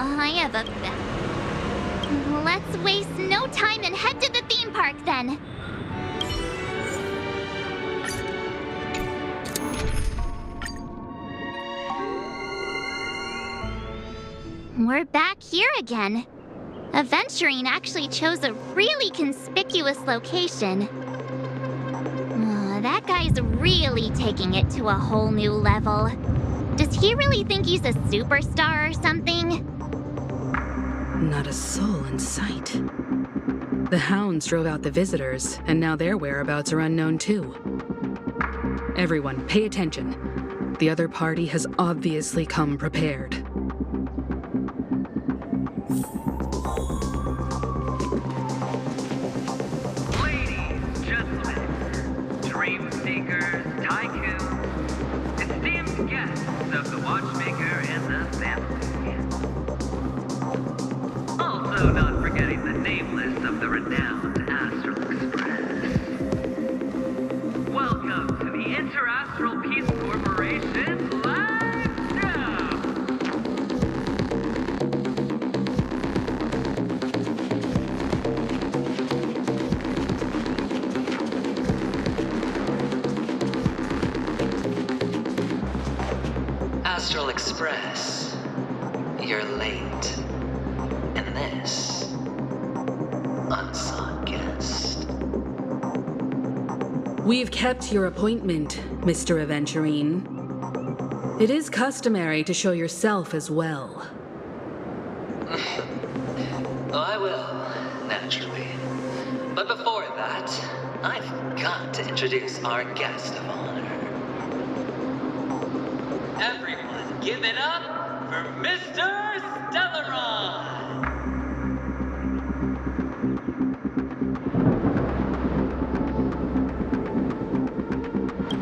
I have a... Let's waste no time and head to the theme park then. We're back here again. Aventurine actually chose a really conspicuous location. That guy's really taking it to a whole new level. Does he really think he's a superstar or something? Not a soul in sight. The hounds drove out the visitors, and now their whereabouts are unknown too. Everyone, pay attention. The other party has obviously come prepared. Ladies, gentlemen, dream seekers, tycoons, esteemed guests of the watchmaker and the family. Also not forgetting the nameless of the renowned Astral Express. Welcome to the Interastral Peace Corporation live show! Astral Express, you're late. And this unsought guest. We've kept your appointment, Mr. Aventurine. It is customary to show yourself as well. I will, naturally. But before that, I've got to introduce our guest of honor. Everyone, give it up for Mr. Stellaron!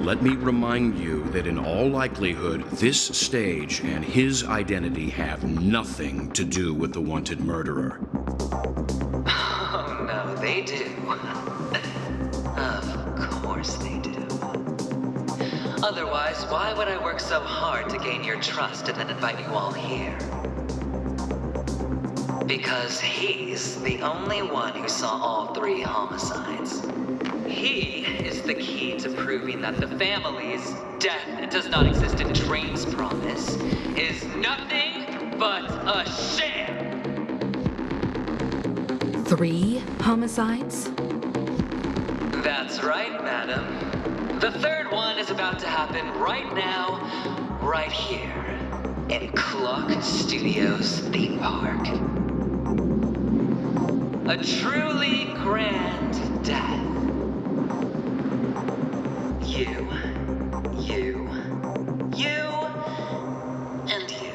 Let me remind you that in all likelihood, this stage and his identity have nothing to do with the wanted murderer. Oh, no, they do. Of course they do. Otherwise, why would I work so hard to gain your trust and then invite you all here? Because he's the only one who saw all 3 homicides. He is the key to proving that the family's death does not exist in Train's promise is nothing but a sham! 3 homicides? That's right, madam. The 3rd one is about to happen right now, right here, in Clock Studios theme park. A truly grand death. You, and you.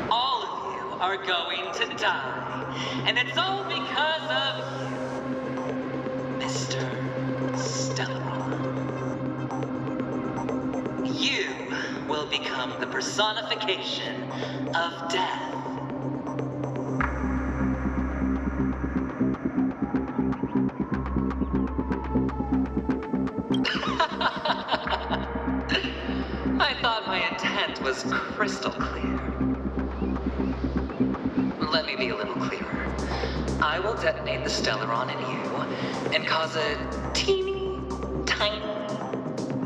All of you are going to die, and it's all because of you, Mr. Stellaron. You will become the personification of death. I thought my intent was crystal clear. Let me be a little clearer. I will detonate the Stellaron in you and cause a teeny, tiny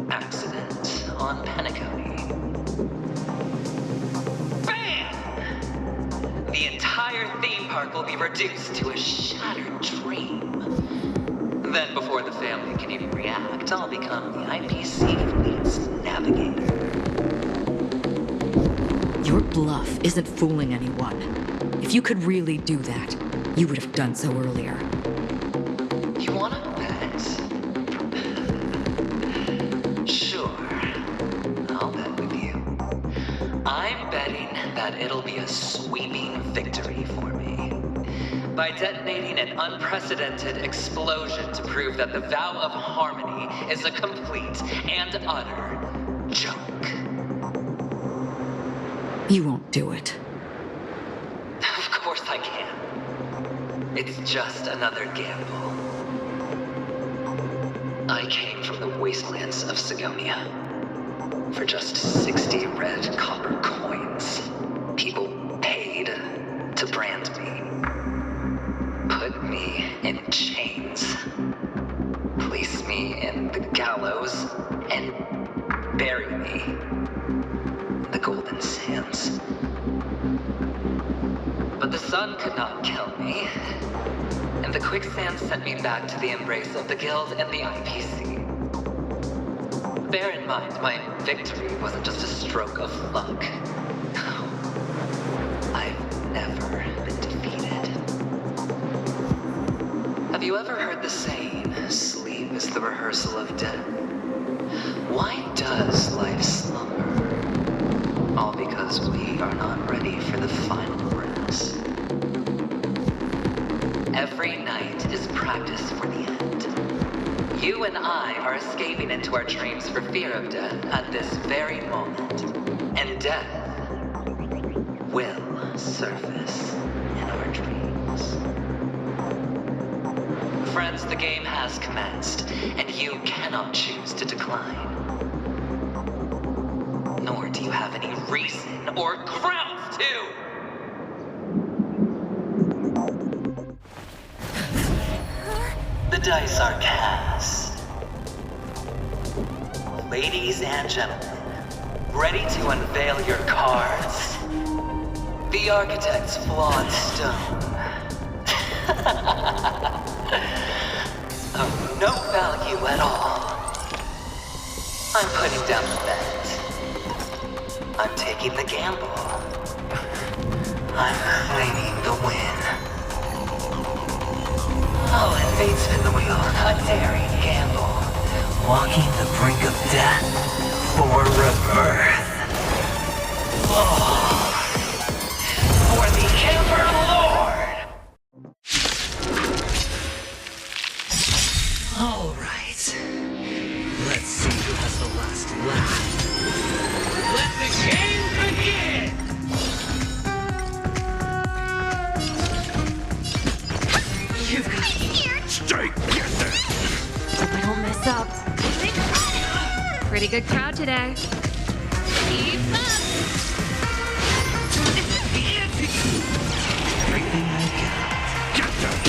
accident on Penacony. Bam! The entire theme park will be reduced to a shattered dream. Then, before the family can even react, I'll become the IPC fleet's navigator. Your bluff isn't fooling anyone. If you could really do that, you would have done so earlier. You wanna bet? Sure. I'll bet with you. I'm betting that it'll be a sweeping victory for me. By detonating an unprecedented explosion to prove that the vow of harmony is a complete and utter joke. You won't do it. Of course I can. It's just another gamble. I came from the wastelands of Sigonia. For just 60 red copper coins, people paid to brand me. Put me in chains. Place me in the gallows and bury me in the golden sands. But the sun could not kill me, and the quicksand sent me back to the embrace of the Guild and the IPC. Bear in mind, my victory wasn't just a stroke of luck. I've never been defeated. Have you ever heard the saying, sleep is the rehearsal of death? Why does life slumber? All because we are not ready for the final rest. Every night is practice for the end. You and I are escaping into our dreams for fear of death at this very moment. And death will surface in our dreams. Friends, the game has commenced, and you cannot choose to decline. Nor do you have any reason or grounds to! The dice are cast. Ladies and gentlemen, ready to unveil your cards? The architect's flawed stone. Of no value at all. I'm putting down the bet. I'm taking the gamble. I'm claiming the win. I'll invade spin the wheel, a daring gamble. Walking the brink of death for rebirth. Oh, for the Ember Lord! All right. Let's see who has the last laugh. Let the game begin! You've got... Stay! Get there! Hope I don't mess up. Pretty good crowd today. Keep up! Everything I got. Get there!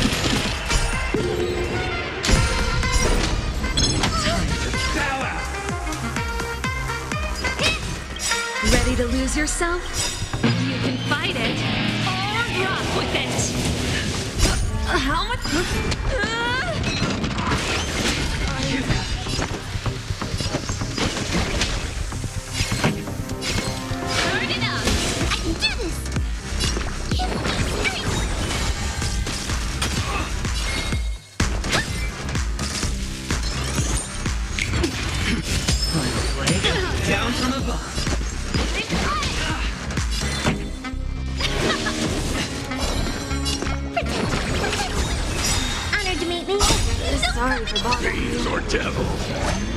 Time to bow out! Ready to lose yourself? You can fight it or rock with it. How much? Turn it up. I can do this. Final play. Down from above. Honored to meet me. Sorry for bothering you. Fiends or devils?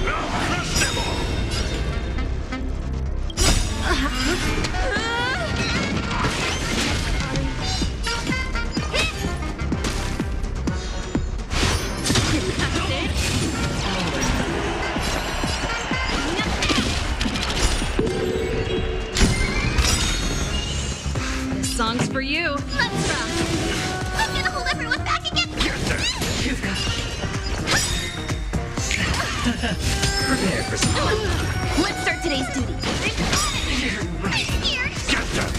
I'll crush them all! This song's for you. Let's rock. I'm gonna hold everyone back again. Get there! You've got... Prepare for some... Let's start today's duty. You're right. Here. Get there!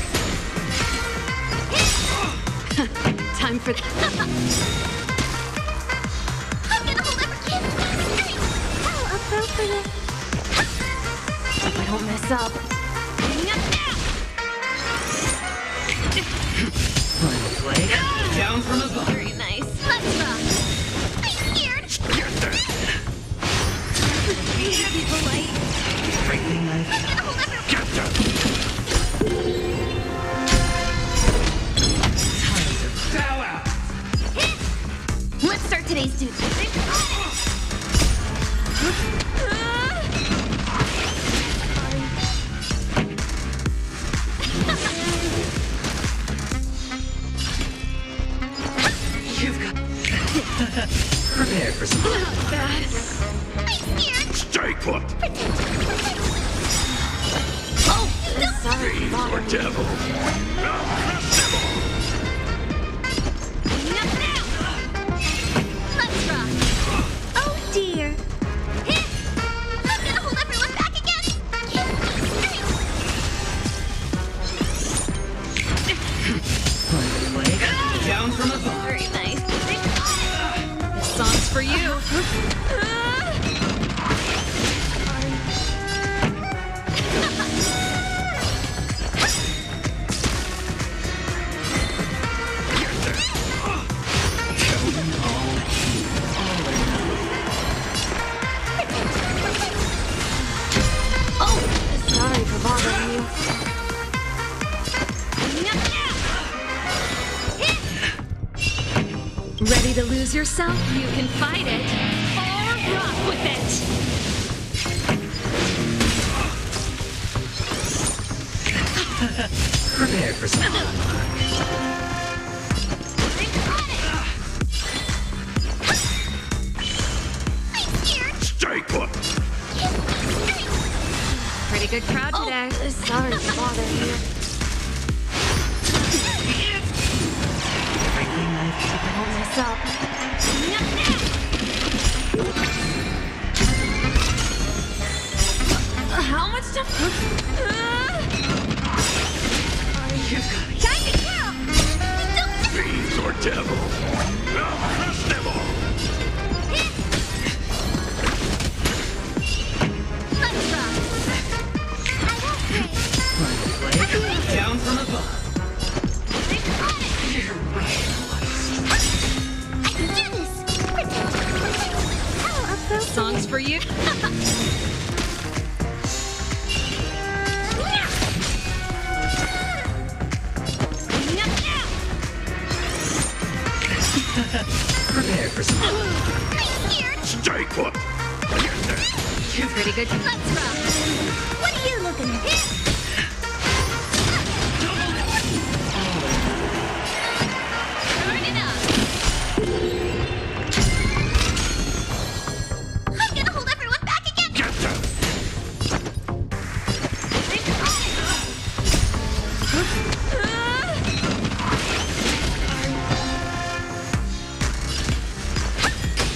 Time for I'm gonna hold everyone. How appropriate. Hope I don't mess up. Final play. Down from above. Very nice. Let's rock. I'm scared. Get there! Be polite. Everything I've got. Get there! Time to bow out! Let's start today's duty. You've got... Prepare for some... Not bad. I'm scared. Stay put! Oh, no. Sorry for Fiends or bothering you. devils? I'll crush them all! to lose yourself? You can fight it or rock with it. Prepare for some fun. Stay put! Pretty good crowd today. Sorry to bother you. Hold myself. How much time? Time to kill! Fiends or devil? I'll crush them all! Let's rock. I won't break. Down from above. I can do this! How appropriate. Songs for you. Prepare for some fun. I'm scared! Stay put! Pretty good. Let's rock! What are you looking at? Turn it up! I'm gonna hold everyone back again! Get them!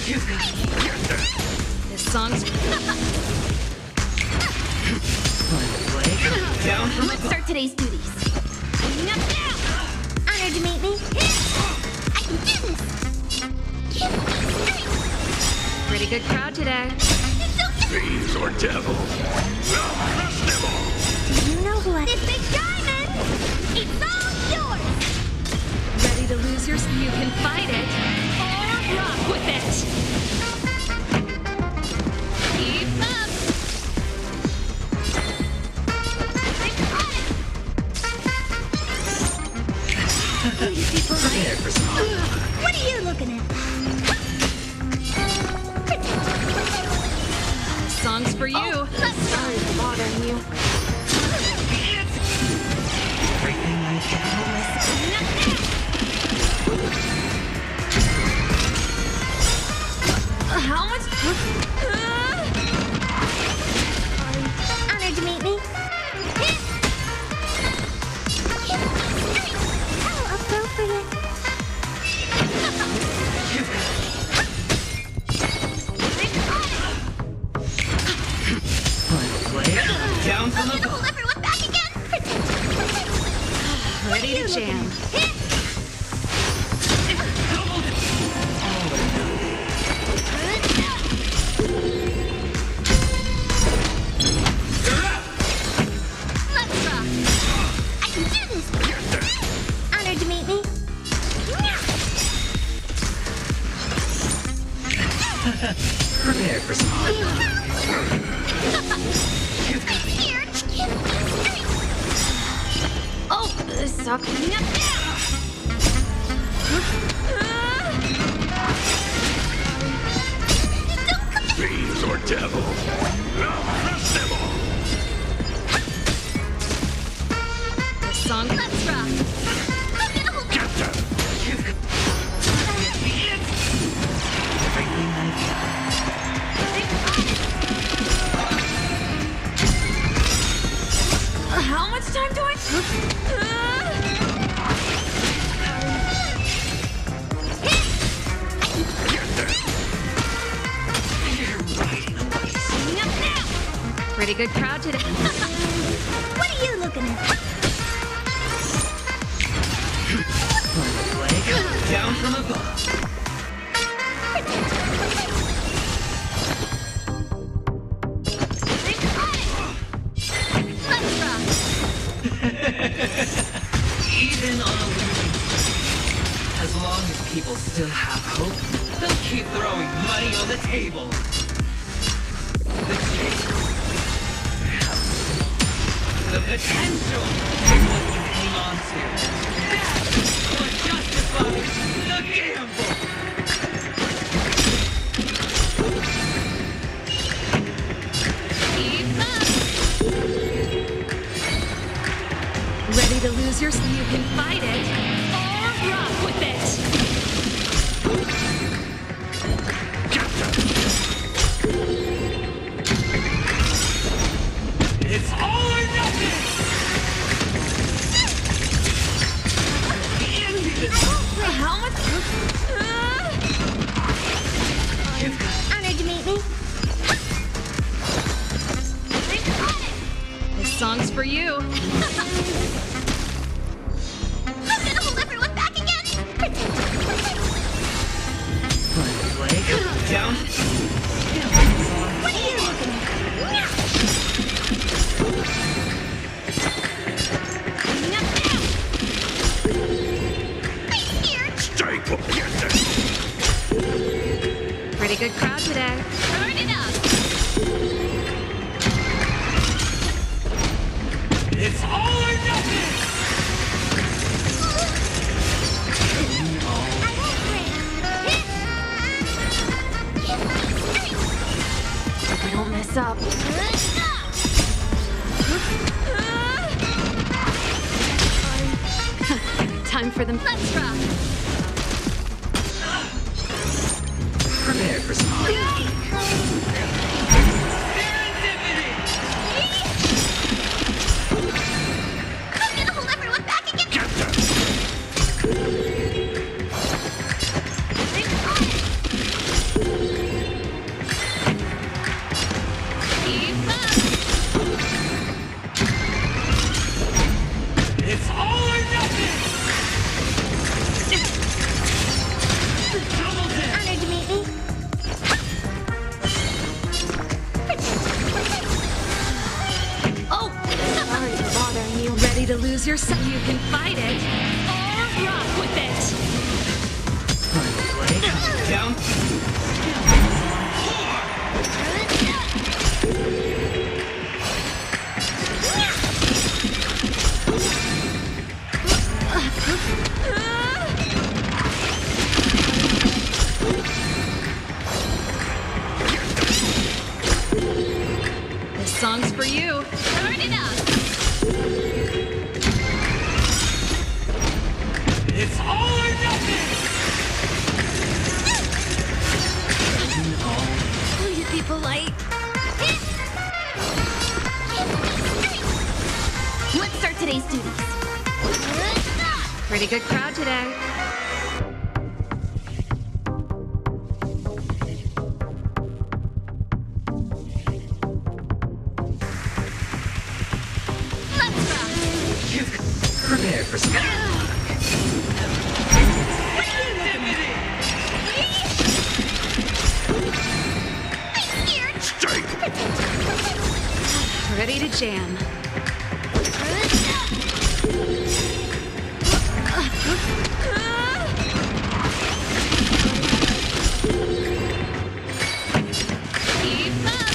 You've got it. This song's. Down from Let's start today's duties. Honored to meet me. I can do this! Pretty good crowd today. Fiends or devil? I'll crush them all! Do you know who I... This big diamond! It's all yours! Ready to lose yours? You can fight it or rock with it. Keep up. Prepare for some fun. What are you looking at? Songs for you. Sorry for bothering you. Everything I How much? Honored to meet me. How appropriate. Down from I'm gonna above. hold everyone back again! Ready to jam. Let's rock! I can do this! Honored to meet me. Prepare for some fun. Oh, this sucks. Fiends or devil? I'll crush them all! This song. Let's rock. I'm gonna hold Get them! Everything How much time do I? Pretty good crowd today. What are you looking at? down from above. Let's rock. Even on a losing streak, as long as people still have hope, they'll keep throwing money on the table. The chase, the potential is what you hang on to. That's what justifies the gamble. lose your... You can fight it or rock with it. It's all or nothing! How much? Honored to meet me. This song's for you. I'm gonna hold everyone back again. Down. What are you looking at? I'm scared. Stay together. Pretty good crowd today. Turn it up. It's all or nothing! I won't break. I don't mess up. Time for them. Let's rock. Prepare for some I'm gonna hold everyone back again. Keep up. It's all or nothing! Double down! Honored to meet me. Oh, sorry for bothering you. Ready to lose yourself? You can fight it or rock with it. Down. This song's for you. Turn it up. It's all or nothing! Will you be polite? Let's start today's duties. Pretty good crowd today. Let's rock. Prepare for some I'm scared. Ready to jam. Keep up.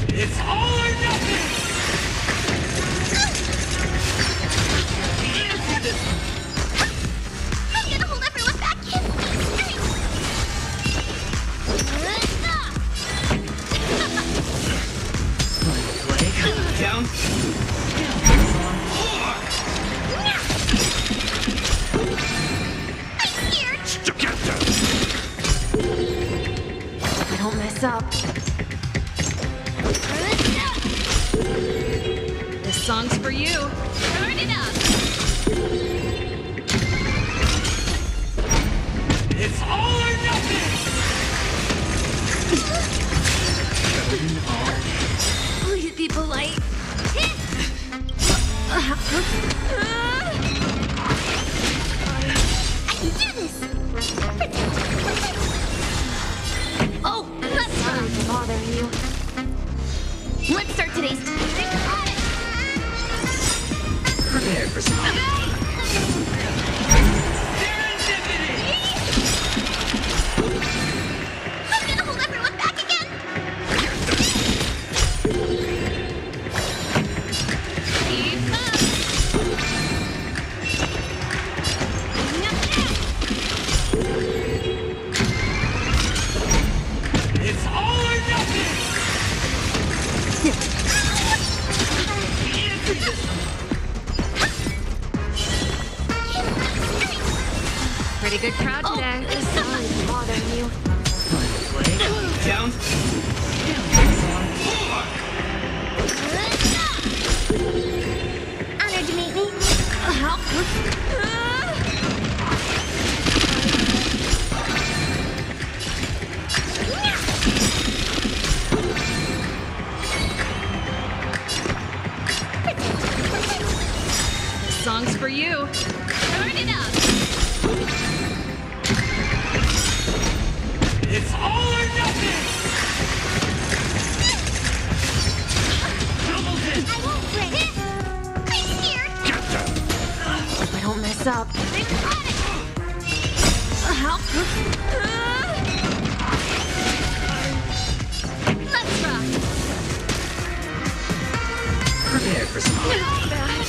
It's all or nothing! I'm gonna hold everyone back in. Down. I'm scared. Together. I don't mess up. This song's for you. Turn it up. It's all or nothing! Will you be polite? I can do this. Oh, Let's sorry rock. for bothering you. Let's start today's Prepare for some I'm gonna hold everyone back again. Keep up. It's all or nothing! It's all or nothing! Double hit! I won't quit. I'm scared. If I don't mess up. Help. Let's rock. Prepare for some Not bad.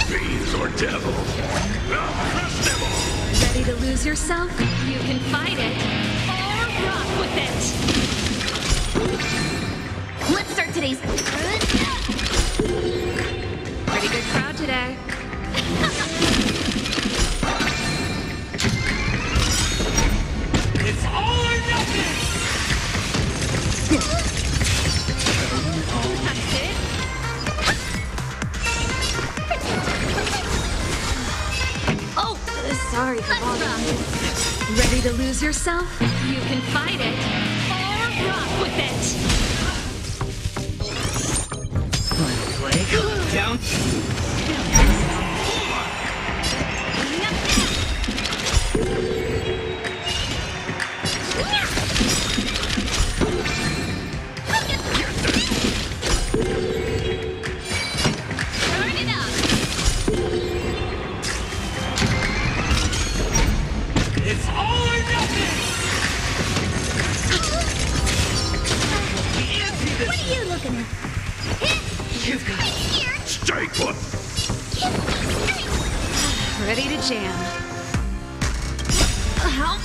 Beans or devil? I'll crush them all! Ready to lose yourself? You can fight it. Or rock with it. Let's start today's. Pretty good crowd today. It's all or nothing! That's it. Oh, sorry for bothering you. Ready to lose yourself? You can fight it. Or rock with it. Play down. Turn it up. It's all or nothing! What are you looking at? You've got Here. stay put! Ready to jam. Help.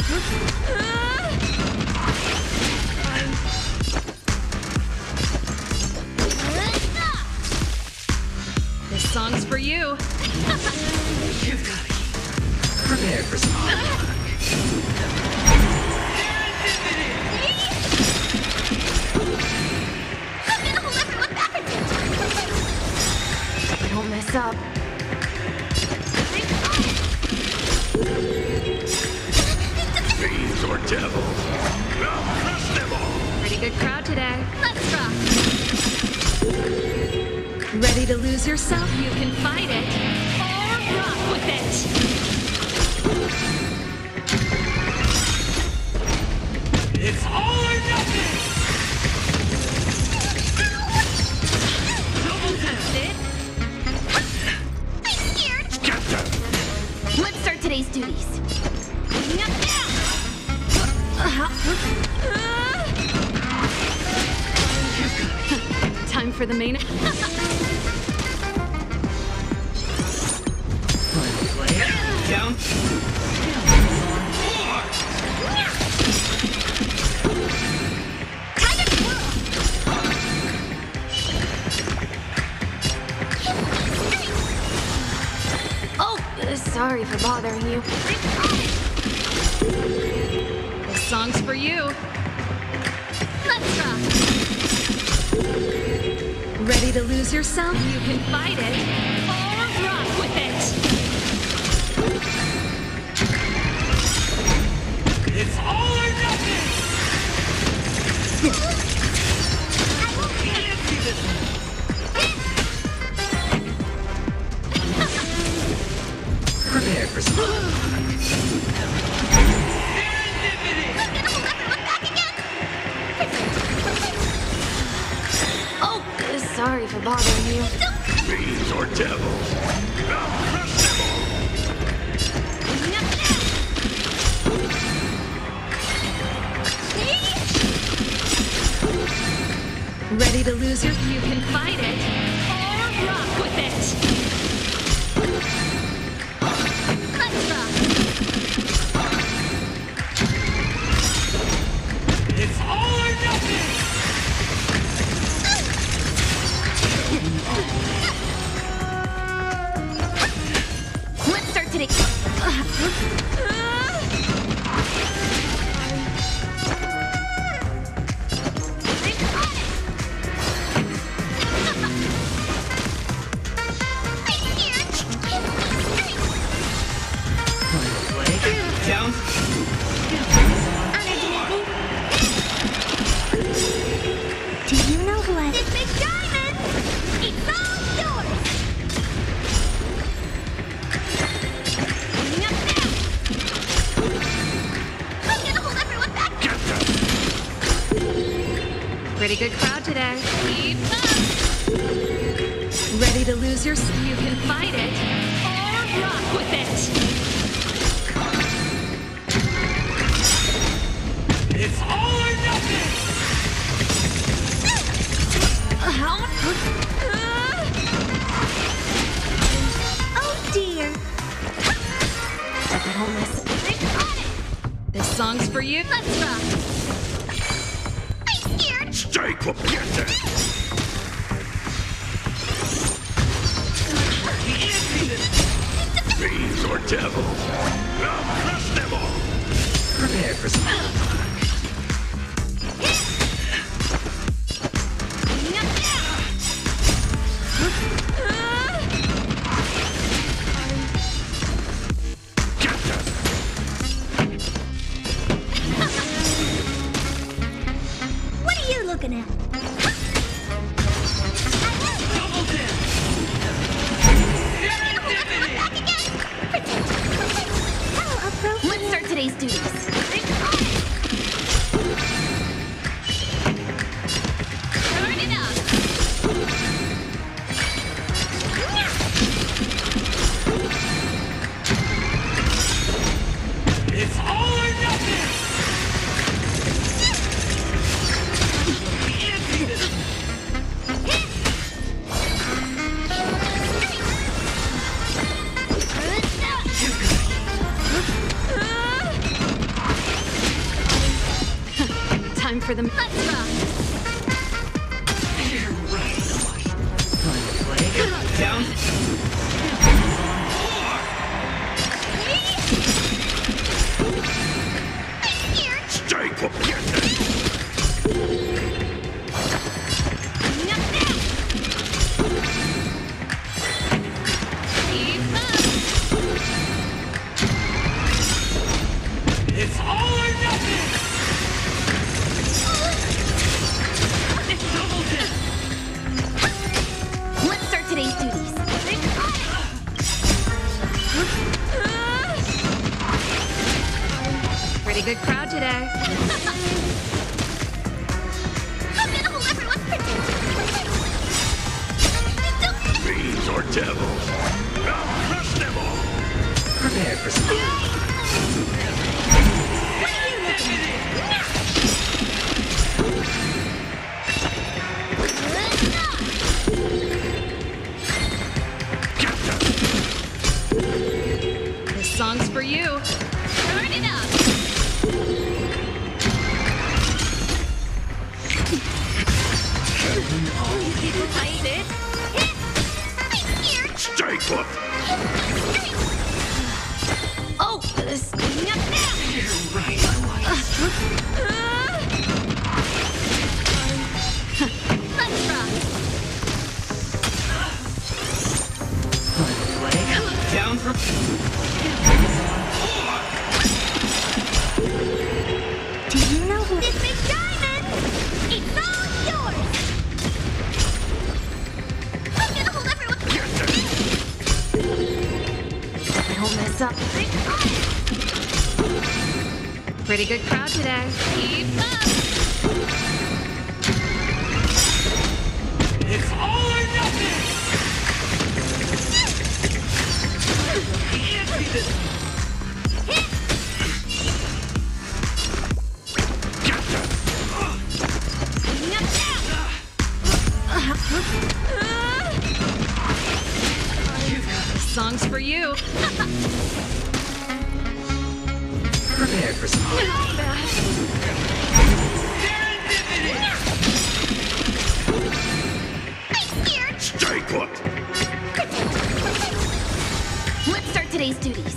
This song's for you. You've got to prepare for some I'm gonna hold everyone back. If I don't mess up. Beans or devil? I'll crush them all! Pretty good crowd today. Let's rock. Ready to lose yourself? You can fight it. Or rock with it. It's all or nothing! That's it. I'm scared. Get them! Let's start today's duties. Time for the main. Play down. Oh, sorry for bothering you. This song's for you. Let's rock. Ready to lose yourself? You can fight it. Or rock with it. It's all or nothing! Prepare for some Oh, sorry for bothering you. beans or devil? I'll crush them all! Ready to lose your... You can fight it. Or rock with it. Let's rock. It's all or nothing! Let's start today. Play down. Do you know who I... It's Big Diamond! It's Pretty good crowd today. Keep up. Ready to lose your... You can fight it or rock with it. It's all or nothing! How much? Oh dear. Hope I don't miss it. This song's for you. Let's rock. I'm scared. Stay quiet! Fiends or devils, I'll crush them all! Prepare for some attack. Get them! What are you looking at? Double dip! Let's start today's duties. Turn it up. It's all or nothing! Time for them. Let's rock. Down. Stay quiet! It's all or nothing! Double dip! Let's start today's duties. Pretty good crowd today. I'm gonna hold everyone's Fiends or devils, I'll crush them all! Prepare for some... Get them! This song's for you. Turn it up. People fight it. I'm scared. Stay put! Oh, this. You're right, Let's rock. Down from... Do you know who this big diamond? It's all yours. I'm gonna hold everyone. Get them! I don't mess up. Pretty good crowd today. Keep up. It's all or nothing! Get them! This song's for you. Prepare for some... I'm scared. Stay put! Let's start today's duties.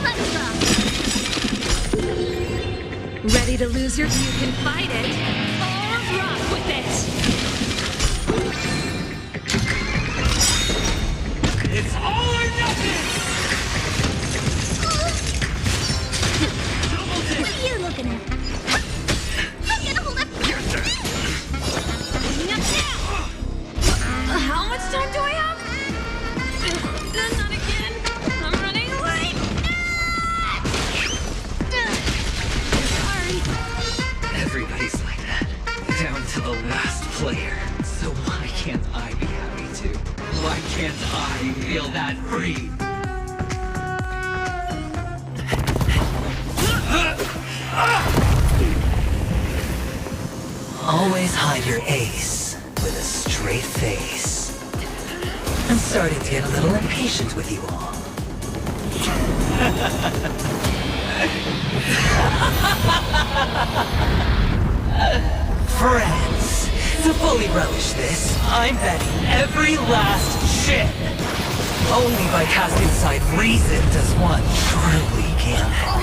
Let's rock. Ready to lose your... You can fight it or rock with it. It's all or nothing! Double dip! What are you looking at? I'm gonna hold it. Get them! How much time do I have? Not again. I'm running late. everybody's like that. Down to the last player. So why can't I be happy too? Why can't I feel that free? Always hide your ace with a straight face. I'm starting to get a little impatient with you all. Friends, to fully relish this, I'm betting every last chip. Only by casting aside reason does one truly gamble.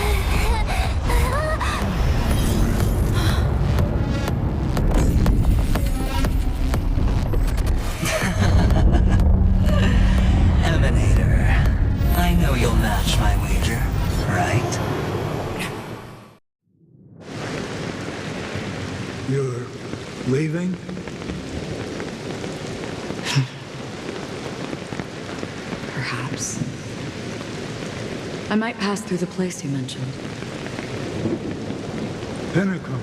Emanator, I know you'll match my wager, right? You're leaving? Perhaps. I might pass through the place you mentioned. Pinnacle.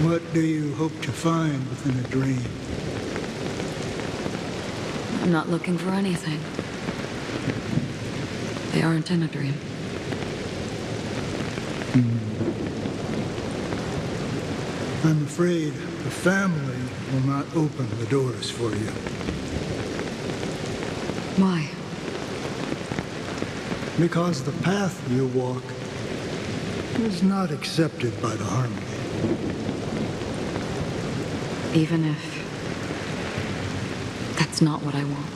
What do you hope to find within a dream? I'm not looking for anything. They aren't in a dream. I'm afraid the family will not open the doors for you. Why? Because the path you walk is not accepted by the Harmony. Even if that's not what I want.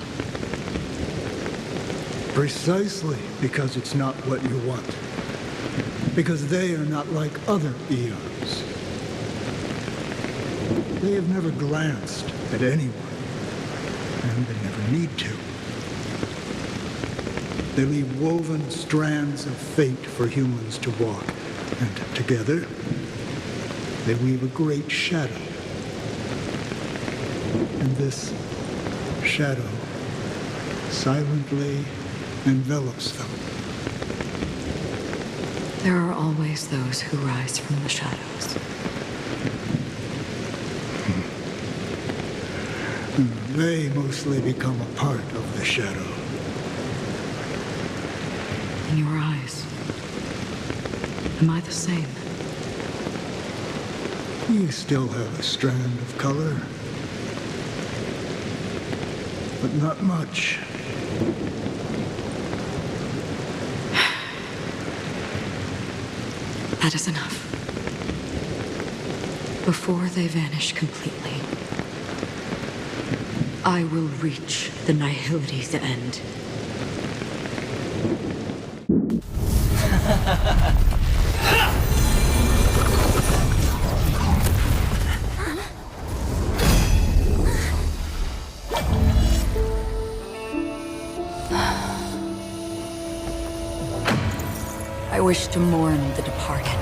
Precisely because it's not what you want. Because they are not like other eons. They have never glanced at anyone, and they never need to. They leave woven strands of fate for humans to walk, and together, they weave a great shadow. And this shadow silently envelops them. There are always those who rise from the shadows. They mostly become a part of the shadow. In your eyes, am I the same? You still have a strand of color, but not much. That is enough. Before they vanish completely, I will reach the nihility's end. I wish to mourn the departed,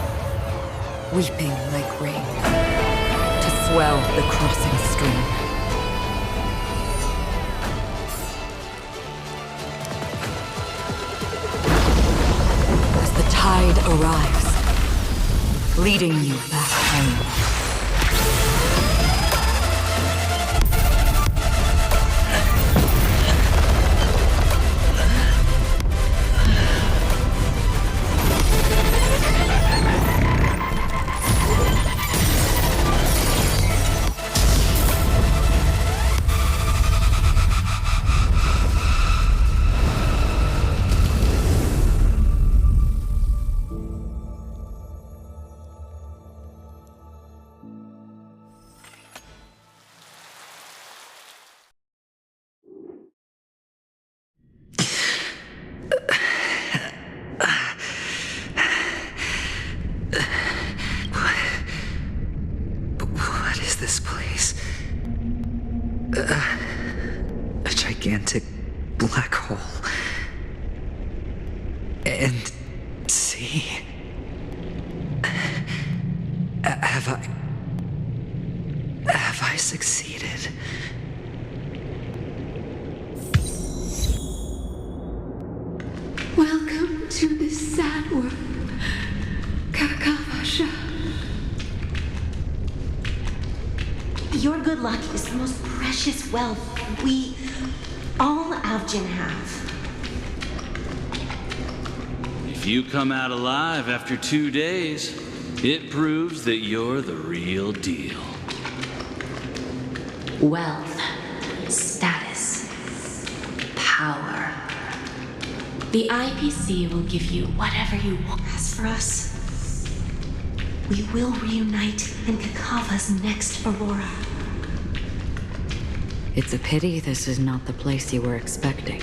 weeping like rain, to swell the crossing stream. As the tide arrives, leading you back home. This place. A gigantic black hole. And see. Have I succeeded? Welcome to this sad world, Kakavasha. Your good luck is the most precious wealth we, all Avgin, have. If you come out alive after 2 days, it proves that you're the real deal. Wealth, status, power. The IPC will give you whatever you want. As for us, we will reunite in Kakava's next Aurora. It's a pity this is not the place you were expecting.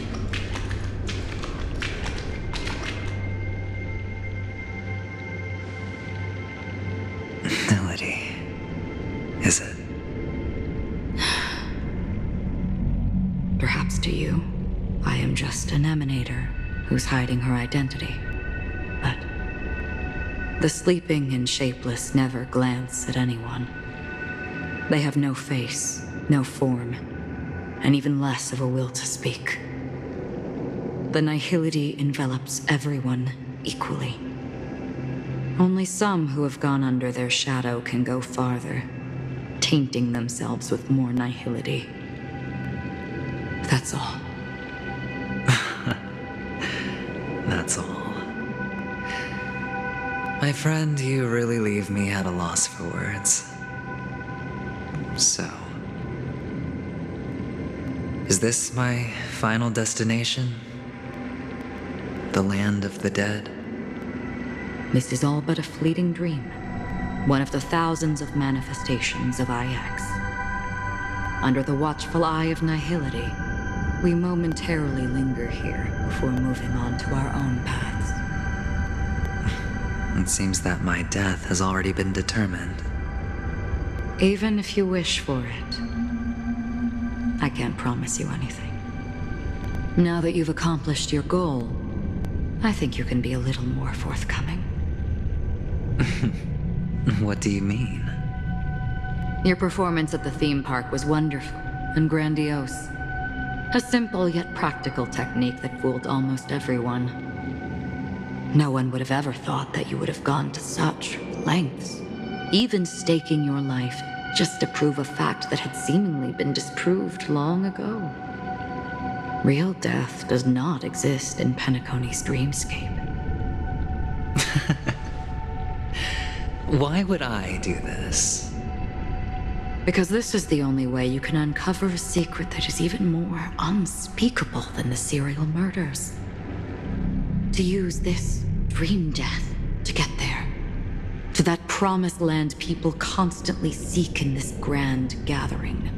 Melody. Is it? Perhaps to you, I am just an emanator who's hiding her identity. But the sleeping and shapeless never glance at anyone. They have no face, no form, and even less of a will to speak. The nihility envelops everyone equally. Only some who have gone under their shadow can go farther, tainting themselves with more nihility. That's all. That's all. My friend, you really leave me at a loss for words. So, is this my final destination? The land of the dead? This is all but a fleeting dream. One of the thousands of manifestations of IX. Under the watchful eye of nihility, we momentarily linger here before moving on to our own paths. It seems that my death has already been determined. Even if you wish for it, I can't promise you anything. Now that you've accomplished your goal, I think you can be a little more forthcoming. What do you mean? Your performance at the theme park was wonderful and grandiose. A simple yet practical technique that fooled almost everyone. No one would have ever thought that you would have gone to such lengths, even staking your life just to prove a fact that had seemingly been disproved long ago. Real death does not exist in Penacony's dreamscape. Why would I do this? Because this is the only way you can uncover a secret that is even more unspeakable than the serial murders. To use this dream death to get there. To that promised land people constantly seek in this grand gathering.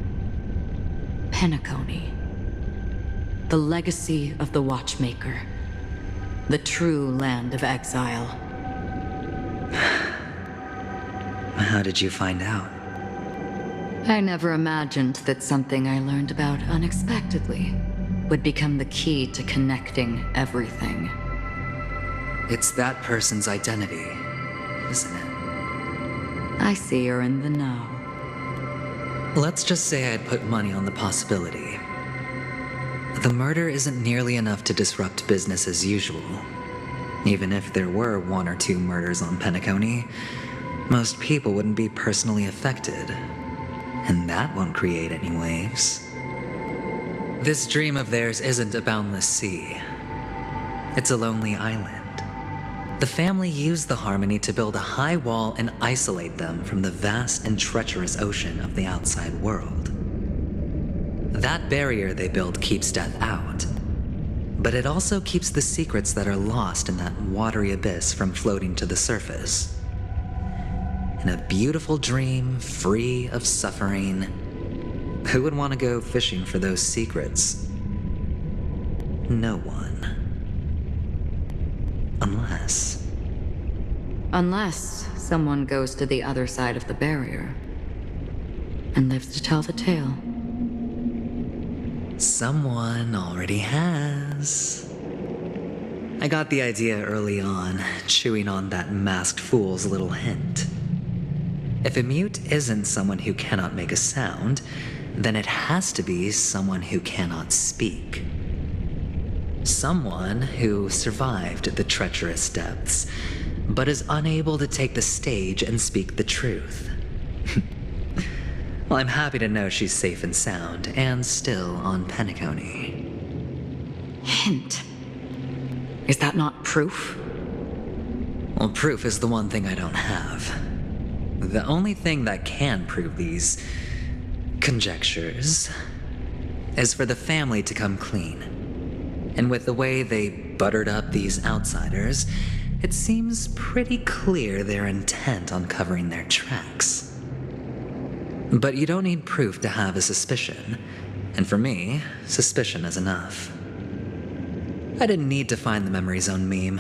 Penacony. The legacy of the Watchmaker. The true land of exile. How did you find out? I never imagined that something I learned about unexpectedly would become the key to connecting everything. It's that person's identity, isn't it? I see you're in the know. Let's just say I'd put money on the possibility. The murder isn't nearly enough to disrupt business as usual. Even if there were 1 or 2 murders on Penacony, most people wouldn't be personally affected. And that won't create any waves. This dream of theirs isn't a boundless sea. It's a lonely island. The family used the Harmony to build a high wall and isolate them from the vast and treacherous ocean of the outside world. That barrier they built keeps death out, but it also keeps the secrets that are lost in that watery abyss from floating to the surface. In a beautiful dream, free of suffering, who would want to go fishing for those secrets? No one. Unless someone goes to the other side of the barrier and lives to tell the tale. Someone already has. I got the idea early on, chewing on that masked fool's little hint. If a mute isn't someone who cannot make a sound, then it has to be someone who cannot speak. Someone who survived the treacherous depths, but is unable to take the stage and speak the truth. Well, I'm happy to know she's safe and sound, and still on Penacony. Hint. Is that not proof? Well, proof is the one thing I don't have. The only thing that can prove these conjectures is for the family to come clean. And with the way they buttered up these outsiders, it seems pretty clear they're intent on covering their tracks. But you don't need proof to have a suspicion. And for me, suspicion is enough. I didn't need to find the memory zone meme.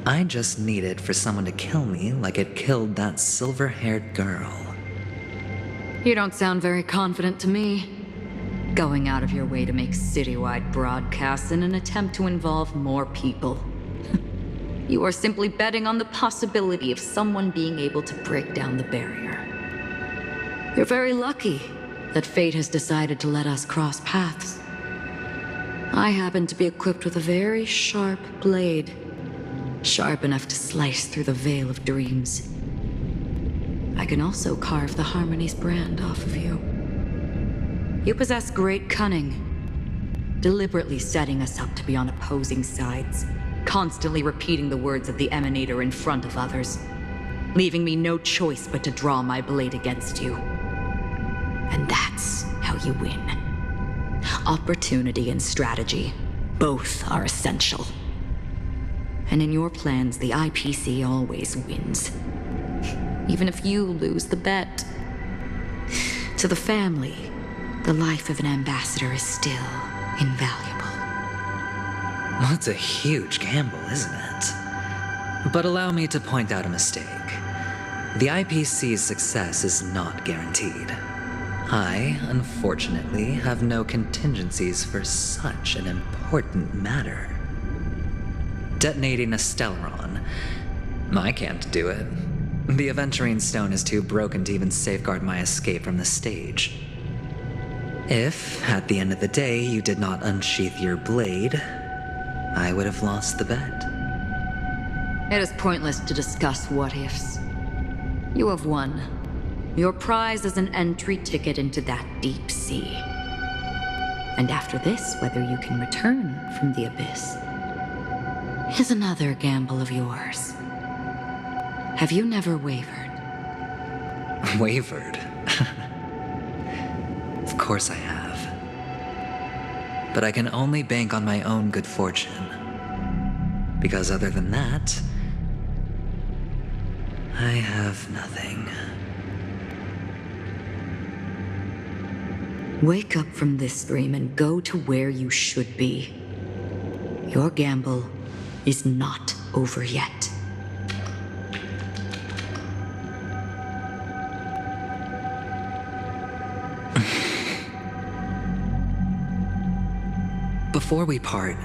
I just needed for someone to kill me like it killed that silver-haired girl. You don't sound very confident to me. Going out of your way to make citywide broadcasts in an attempt to involve more people. You are simply betting on the possibility of someone being able to break down the barrier. You're very lucky that fate has decided to let us cross paths. I happen to be equipped with a very sharp blade, sharp enough to slice through the veil of dreams. I can also carve the Harmony's brand off of you. You possess great cunning, deliberately setting us up to be on opposing sides, constantly repeating the words of the Emanator in front of others, leaving me no choice but to draw my blade against you. And that's how you win. Opportunity and strategy, both are essential. And in your plans, the IPC always wins. Even if you lose the bet. To the family, the life of an ambassador is still invaluable. Well, it's a huge gamble, isn't it? But allow me to point out a mistake. The IPC's success is not guaranteed. I, unfortunately, have no contingencies for such an important matter. Detonating a Stellaron. I can't do it. The aventurine stone is too broken to even safeguard my escape from the stage. If, at the end of the day, you did not unsheath your blade, I would have lost the bet. It is pointless to discuss what-ifs. You have won. Your prize is an entry ticket into that deep sea. And after this, whether you can return from the abyss is another gamble of yours. Have you never wavered? Wavered? Of course I have. But I can only bank on my own good fortune. Because other than that, I have nothing. Wake up from this dream and go to where you should be. Your gamble is not over yet. Before we part,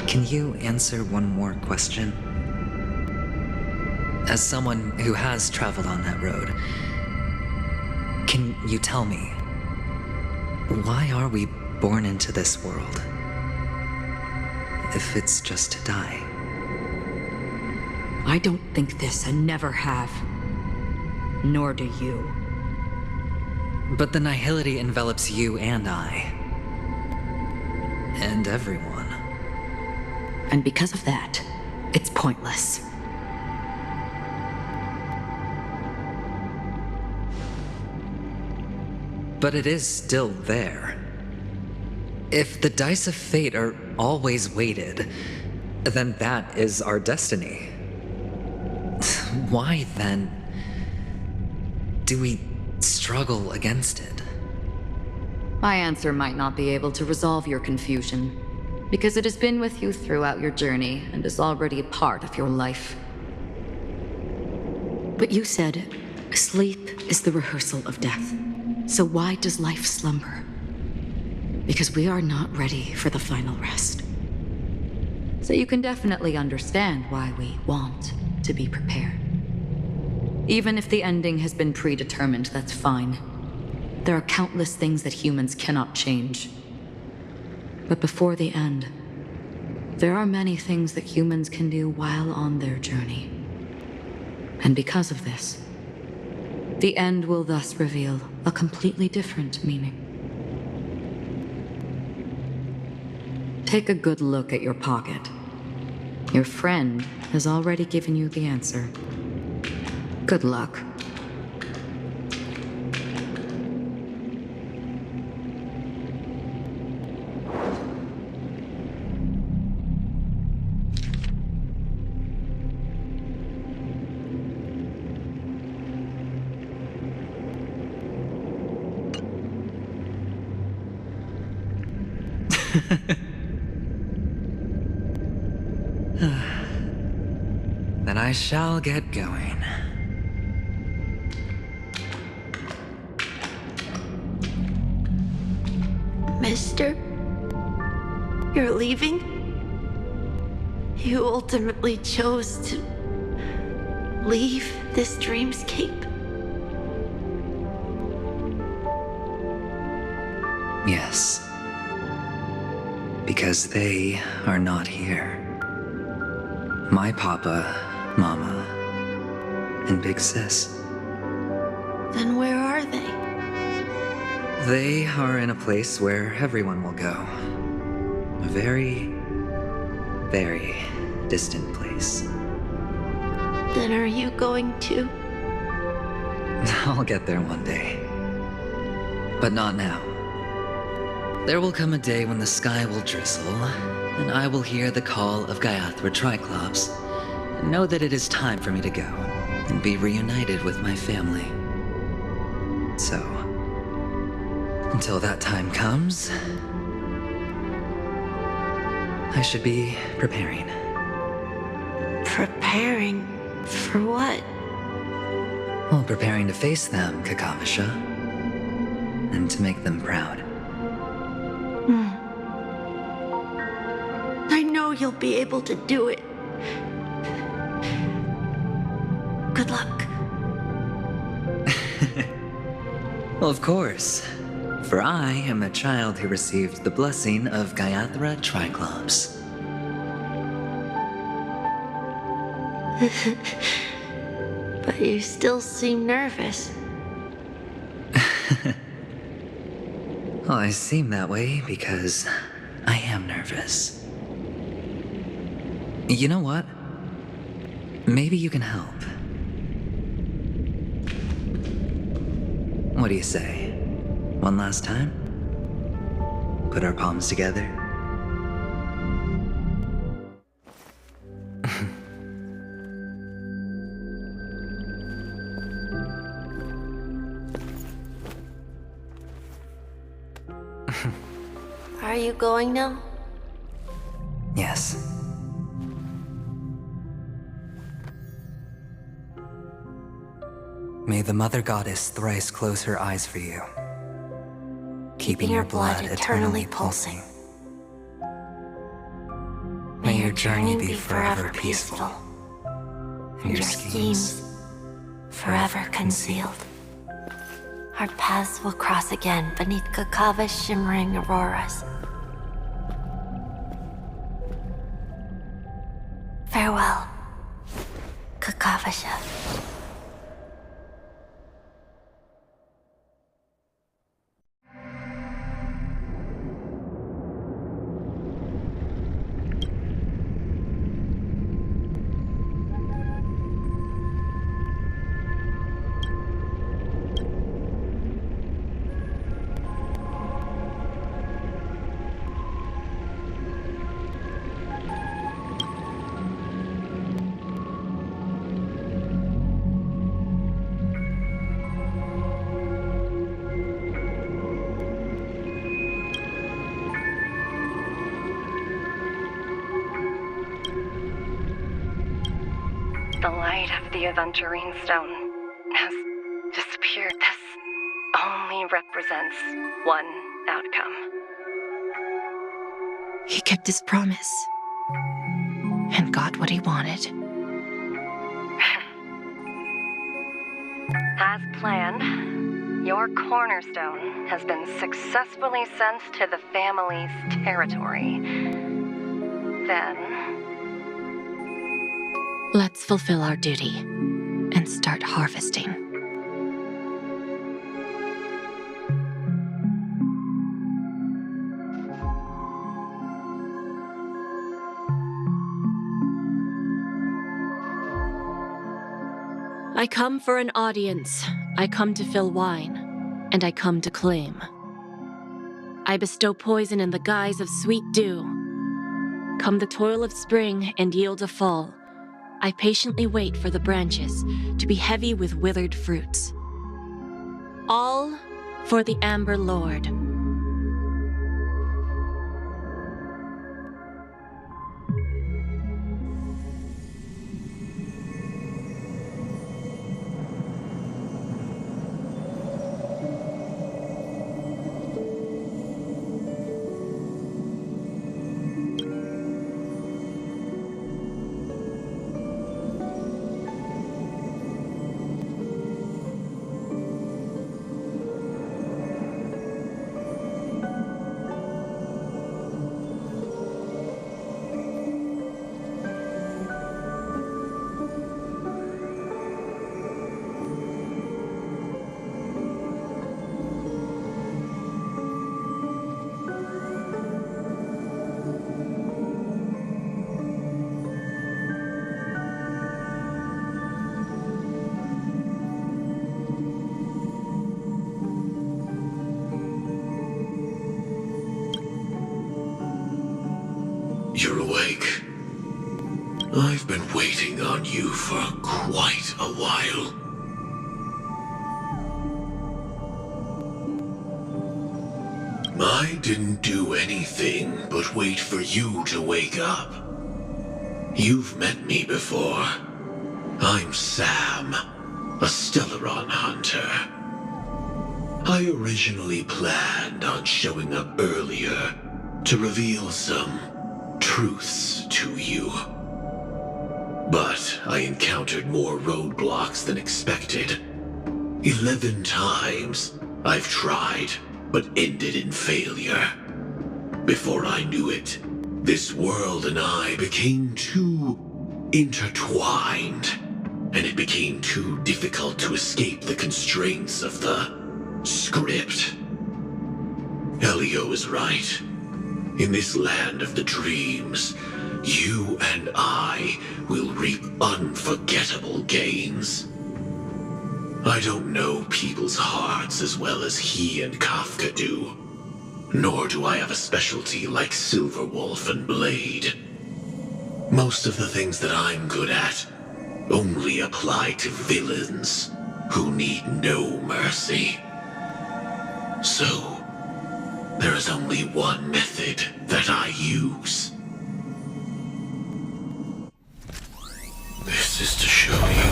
can you answer one more question? As someone who has traveled on that road, can you tell me, why are we born into this world? If it's just to die. I don't think this and never have. Nor do you. But the nihility envelops you and I. And everyone. And because of that, it's pointless. But it is still there. If the dice of fate are always weighted, then that is our destiny. Why, then, do we struggle against it? My answer might not be able to resolve your confusion, because it has been with you throughout your journey and is already a part of your life. But you said, sleep is the rehearsal of death. So why does life slumber? Because we are not ready for the final rest. So you can definitely understand why we want to be prepared. Even if the ending has been predetermined, that's fine. There are countless things that humans cannot change. But before the end, there are many things that humans can do while on their journey. And because of this, The end will thus reveal a completely different meaning. Take a good look at your pocket. Your friend has already given you the answer. Good luck. Then I shall get going. Mister? You're leaving? You ultimately chose to leave this dreamscape? Yes. Because they are not here. My papa, mama, and big sis. Then where are they? They are in a place where everyone will go. A very, very distant place. Then are you going too? I'll get there one day. But not now. There will come a day when the sky will drizzle, and I will hear the call of Gaiathra Triclops, and know that it is time for me to go, and be reunited with my family. So, until that time comes, I should be preparing. Preparing for what? Well, preparing to face them, Kakavasha, and to make them proud. I know you'll be able to do it. Good luck. Well, of course. For I am a child who received the blessing of Gaiathra Triclops. But you still seem nervous. Well, I seem that way because I am nervous. You know what? Maybe you can help. What do you say? One last time? Put our palms together? Are you going now? Yes. May the Mother Goddess thrice close her eyes for you, keeping your blood eternally pulsing. May your journey be forever peaceful, and your schemes forever concealed. Our paths will cross again beneath Kakava's shimmering auroras. Farewell, Kakavasha. The light of the aventurine stone has disappeared. This only represents one outcome. He kept his promise and got what he wanted. As planned, your cornerstone has been successfully sent to the family's territory. Then, Let's fulfill our duty and start harvesting. I come for an audience. I come to fill wine, and I come to claim. I bestow poison in the guise of sweet dew. Come the toil of spring and yield a fall. I patiently wait for the branches to be heavy with withered fruits. All for the Amber Lord. You're awake. I've been waiting on you for quite a while. I didn't do anything but wait for you to wake up. You've met me before. I'm Sam, a Stellaron hunter. I originally planned on showing up earlier to reveal some truths to you. But I encountered more roadblocks than expected. 11 times I've tried, but ended in failure. Before I knew it, this world and I became too intertwined, and it became too difficult to escape the constraints of the script. Elio is right. In this land of the dreams, you and I will reap unforgettable gains. I don't know people's hearts as well as he and Kafka do, nor do I have a specialty like Silverwolf and Blade. Most of the things that I'm good at only apply to villains who need no mercy. So, there is only one method that I use. This is to show you.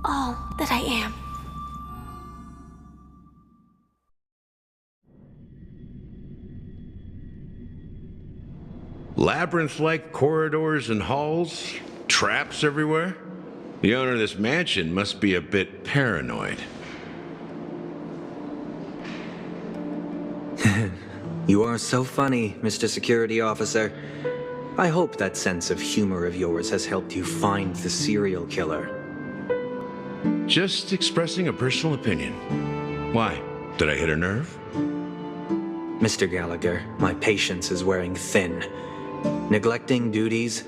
All that I am. Labyrinth-like corridors and halls? Traps everywhere? The owner of this mansion must be a bit paranoid. You are so funny, Mr. Security Officer. I hope that sense of humor of yours has helped you find the serial killer. Just expressing a personal opinion. Why? Did I hit a nerve? Mr. Gallagher, my patience is wearing thin. Neglecting duties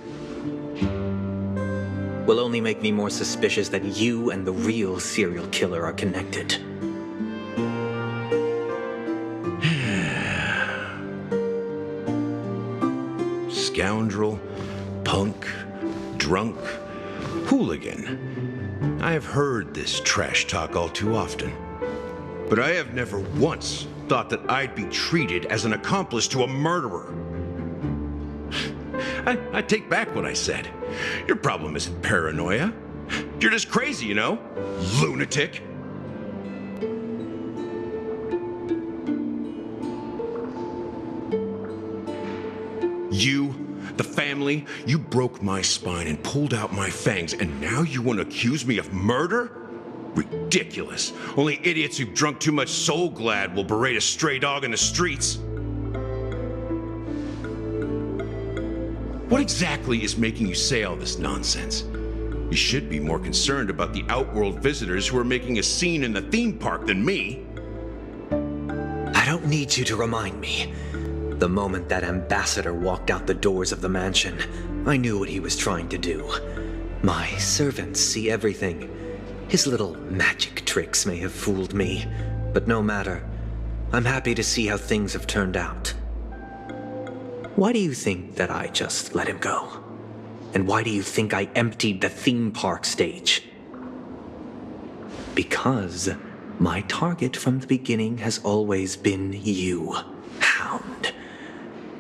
will only make me more suspicious that you and the real serial killer are connected. Scoundrel, punk, drunk, hooligan. I have heard this trash talk all too often. But I have never once thought that I'd be treated as an accomplice to a murderer. I take back what I said. Your problem isn't paranoia. You're just crazy, you know? Lunatic. You, the family, you broke my spine and pulled out my fangs, and now you want to accuse me of murder? Ridiculous. Only idiots who've drunk too much Soul Glad will berate a stray dog in the streets. What exactly is making you say all this nonsense? You should be more concerned about the Outworld visitors who are making a scene in the theme park than me. I don't need you to remind me. The moment that ambassador walked out the doors of the mansion, I knew what he was trying to do. My servants see everything. His little magic tricks may have fooled me, but no matter. I'm happy to see how things have turned out. Why do you think that I just let him go? And why do you think I emptied the theme park stage? Because my target from the beginning has always been you, Hound.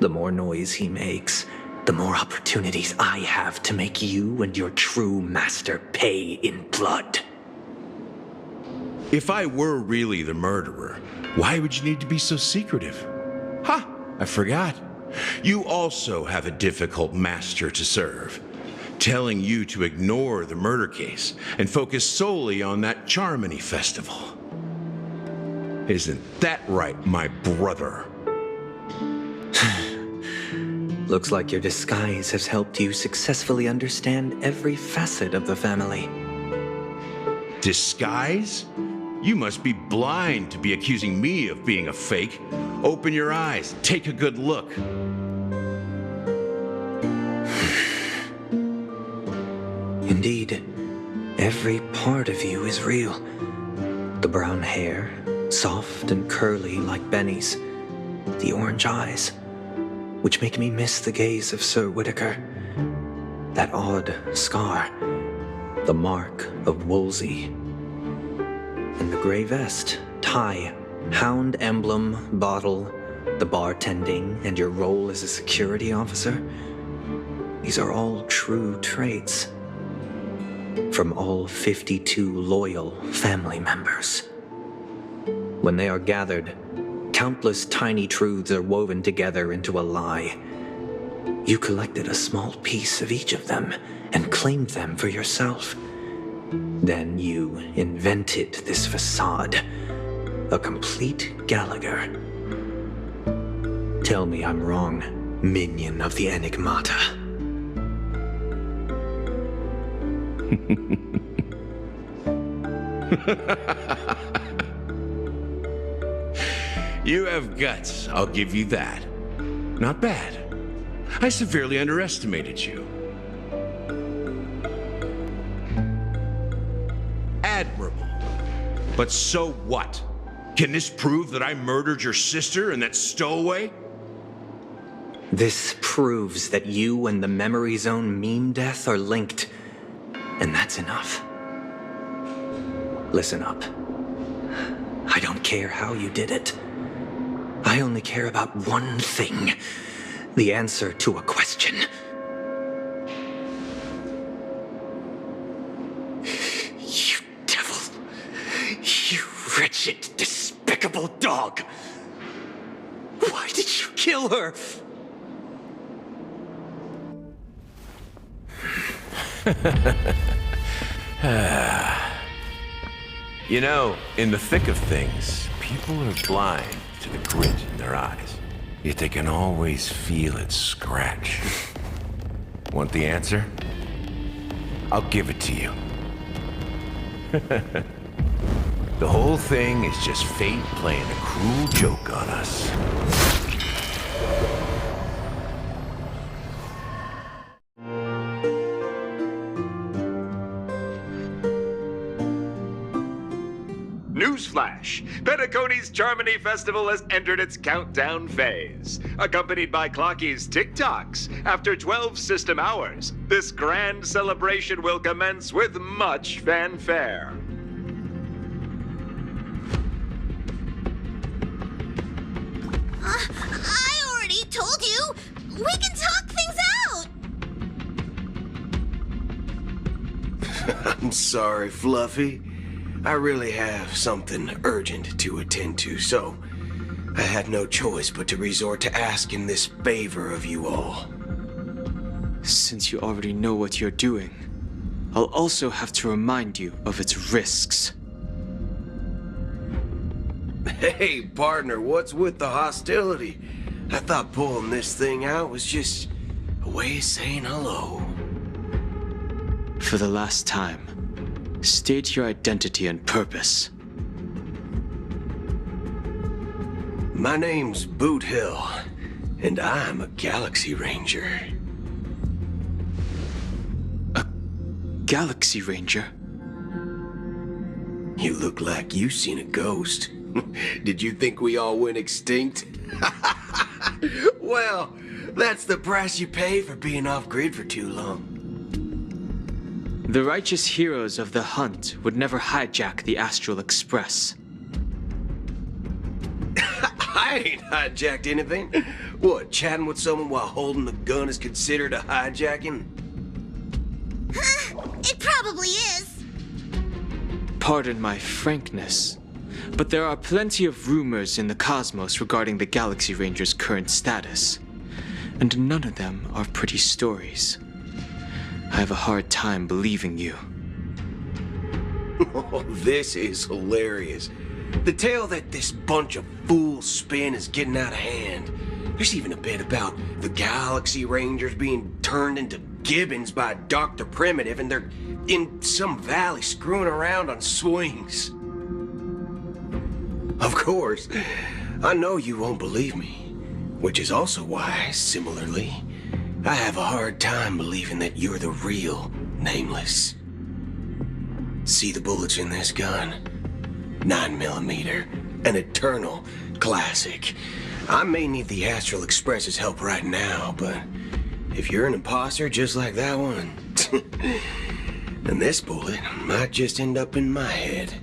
The more noise he makes, the more opportunities I have to make you and your true master pay in blood. If I were really the murderer, why would you need to be so secretive? Ha! I forgot. You also have a difficult master to serve, telling you to ignore the murder case and focus solely on that Charmony festival. Isn't that right, my brother? Looks like your disguise has helped you successfully understand every facet of the family. Disguise? You must be blind to be accusing me of being a fake. Open your eyes, take a good look. Indeed, every part of you is real. The brown hair, soft and curly like Benny's. The orange eyes, which make me miss the gaze of Sir Whitaker. That odd scar, the mark of Wolsey. And the gray vest, tie, hound emblem, bottle, the bartending, and your role as a security officer. These are all true traits. From all 52 loyal family members. When they are gathered, countless tiny truths are woven together into a lie. You collected a small piece of each of them and claimed them for yourself. Then you invented this facade, a complete Gallagher. Tell me I'm wrong, minion of the Enigmata. You have guts, I'll give you that. Not bad. I severely underestimated you. Admirable. But so what? Can this prove that I murdered your sister and that stowaway? This proves that you and the Memory Zone meme death are linked. And that's enough. Listen up. I don't care how you did it. I only care about one thing. The answer to a question. You devil. You wretched, despicable dog. Why did you kill her? You know, in the thick of things, people are blind to the grit in their eyes. Yet they can always feel it scratch. Want the answer? I'll give it to you. The whole thing is just fate playing a cruel joke on us. Newsflash! Penacony's Charmony Festival has entered its countdown phase. Accompanied by Clocky's TikToks, after 12 system hours, this grand celebration will commence with much fanfare. I already told you! We can talk things out! I'm sorry, Fluffy. I really have something urgent to attend to, so I had no choice but to resort to asking this favor of you all. Since you already know what you're doing, I'll also have to remind you of its risks. Hey, partner, what's with the hostility? I thought pulling this thing out was just a way of saying hello. For the last time, state your identity and purpose. My name's Boot Hill, And I'm a Galaxy Ranger. A Galaxy Ranger? You look like you seen a ghost. Did you think we all went extinct? Well, that's the price you pay for being off-grid for too long. The righteous heroes of the hunt would never hijack the Astral Express. I ain't hijacked anything. What, chatting with someone while holding the gun is considered a hijacking? It probably is. Pardon my frankness, but there are plenty of rumors in the cosmos regarding the Galaxy Ranger's current status, and none of them are pretty stories. I have a hard time believing you. Oh, this is hilarious. The tale that this bunch of fools spin is getting out of hand. There's even a bit about the Galaxy Rangers being turned into gibbons by Dr. Primitive, and they're in some valley screwing around on swings. Of course, I know you won't believe me, which is also why, similarly, I have a hard time believing that you're the real Nameless. See the bullets in this gun? 9mm, an eternal classic. I may need the Astral Express's help right now, but if you're an imposter just like that one, then this bullet might just end up in my head.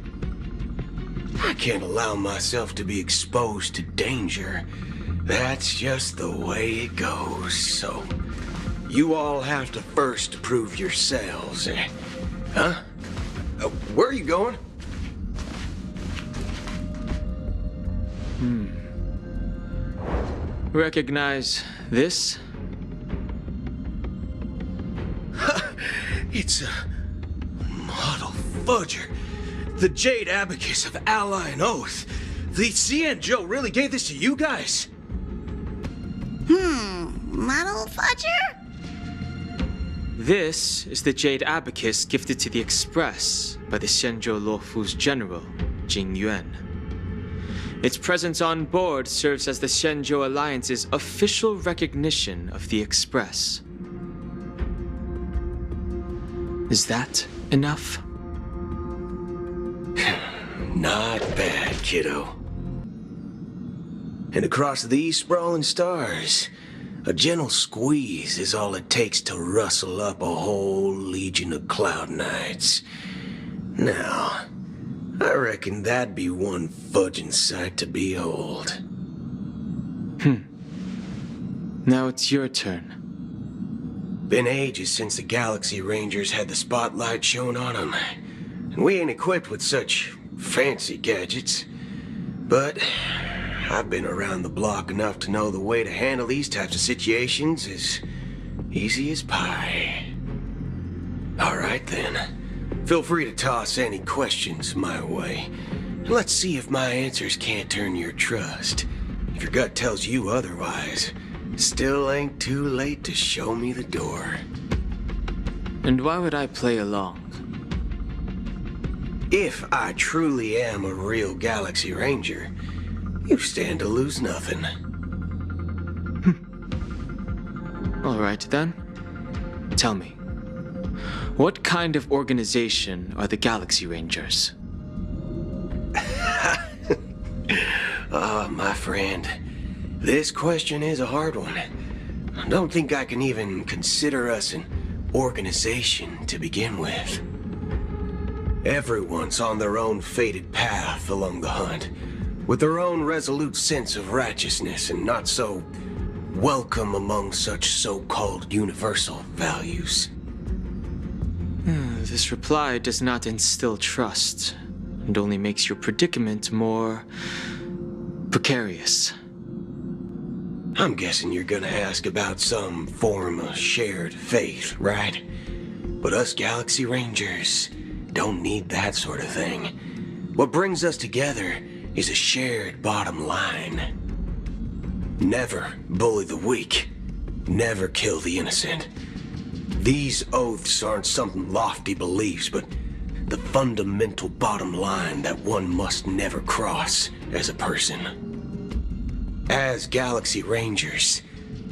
I can't allow myself to be exposed to danger. That's just the way it goes, so you all have to first prove yourselves. Huh? Where are you going? Recognize this? It's a model fudger. The Jade Abacus of Ally and Oath. The CN Joe really gave this to you guys? Model fudger? This is the Jade Abacus gifted to the Express by the Shenzhou Luofu's general, Jing Yuan. Its presence on board serves as the Shenzhou Alliance's official recognition of the Express. Is that enough? Not bad, kiddo. And across these sprawling stars, a gentle squeeze is all it takes to rustle up a whole legion of Cloud Knights. Now, I reckon that'd be one fudging sight to behold. Now it's your turn. Been ages since the Galaxy Rangers had the spotlight shown on them. And we ain't equipped with such fancy gadgets. But I've been around the block enough to know the way to handle these types of situations is easy as pie. All right then. Feel free to toss any questions my way. Let's see if my answers can't turn your trust. If your gut tells you otherwise, still ain't too late to show me the door. And why would I play along? If I truly am a real Galaxy Ranger, you stand to lose nothing. All right then. Tell me, what kind of organization are the Galaxy Rangers? My friend, this question is a hard one. I don't think I can even consider us an organization to begin with. Everyone's on their own fated path along the hunt, with their own resolute sense of righteousness and not so welcome among such so-called universal values. This reply does not instill trust, and only makes your predicament more precarious. I'm guessing you're gonna ask about some form of shared faith, right? But us Galaxy Rangers don't need that sort of thing. What brings us together is a shared bottom line. Never bully the weak. Never kill the innocent. These oaths aren't some lofty beliefs, but the fundamental bottom line that one must never cross as a person. As Galaxy Rangers,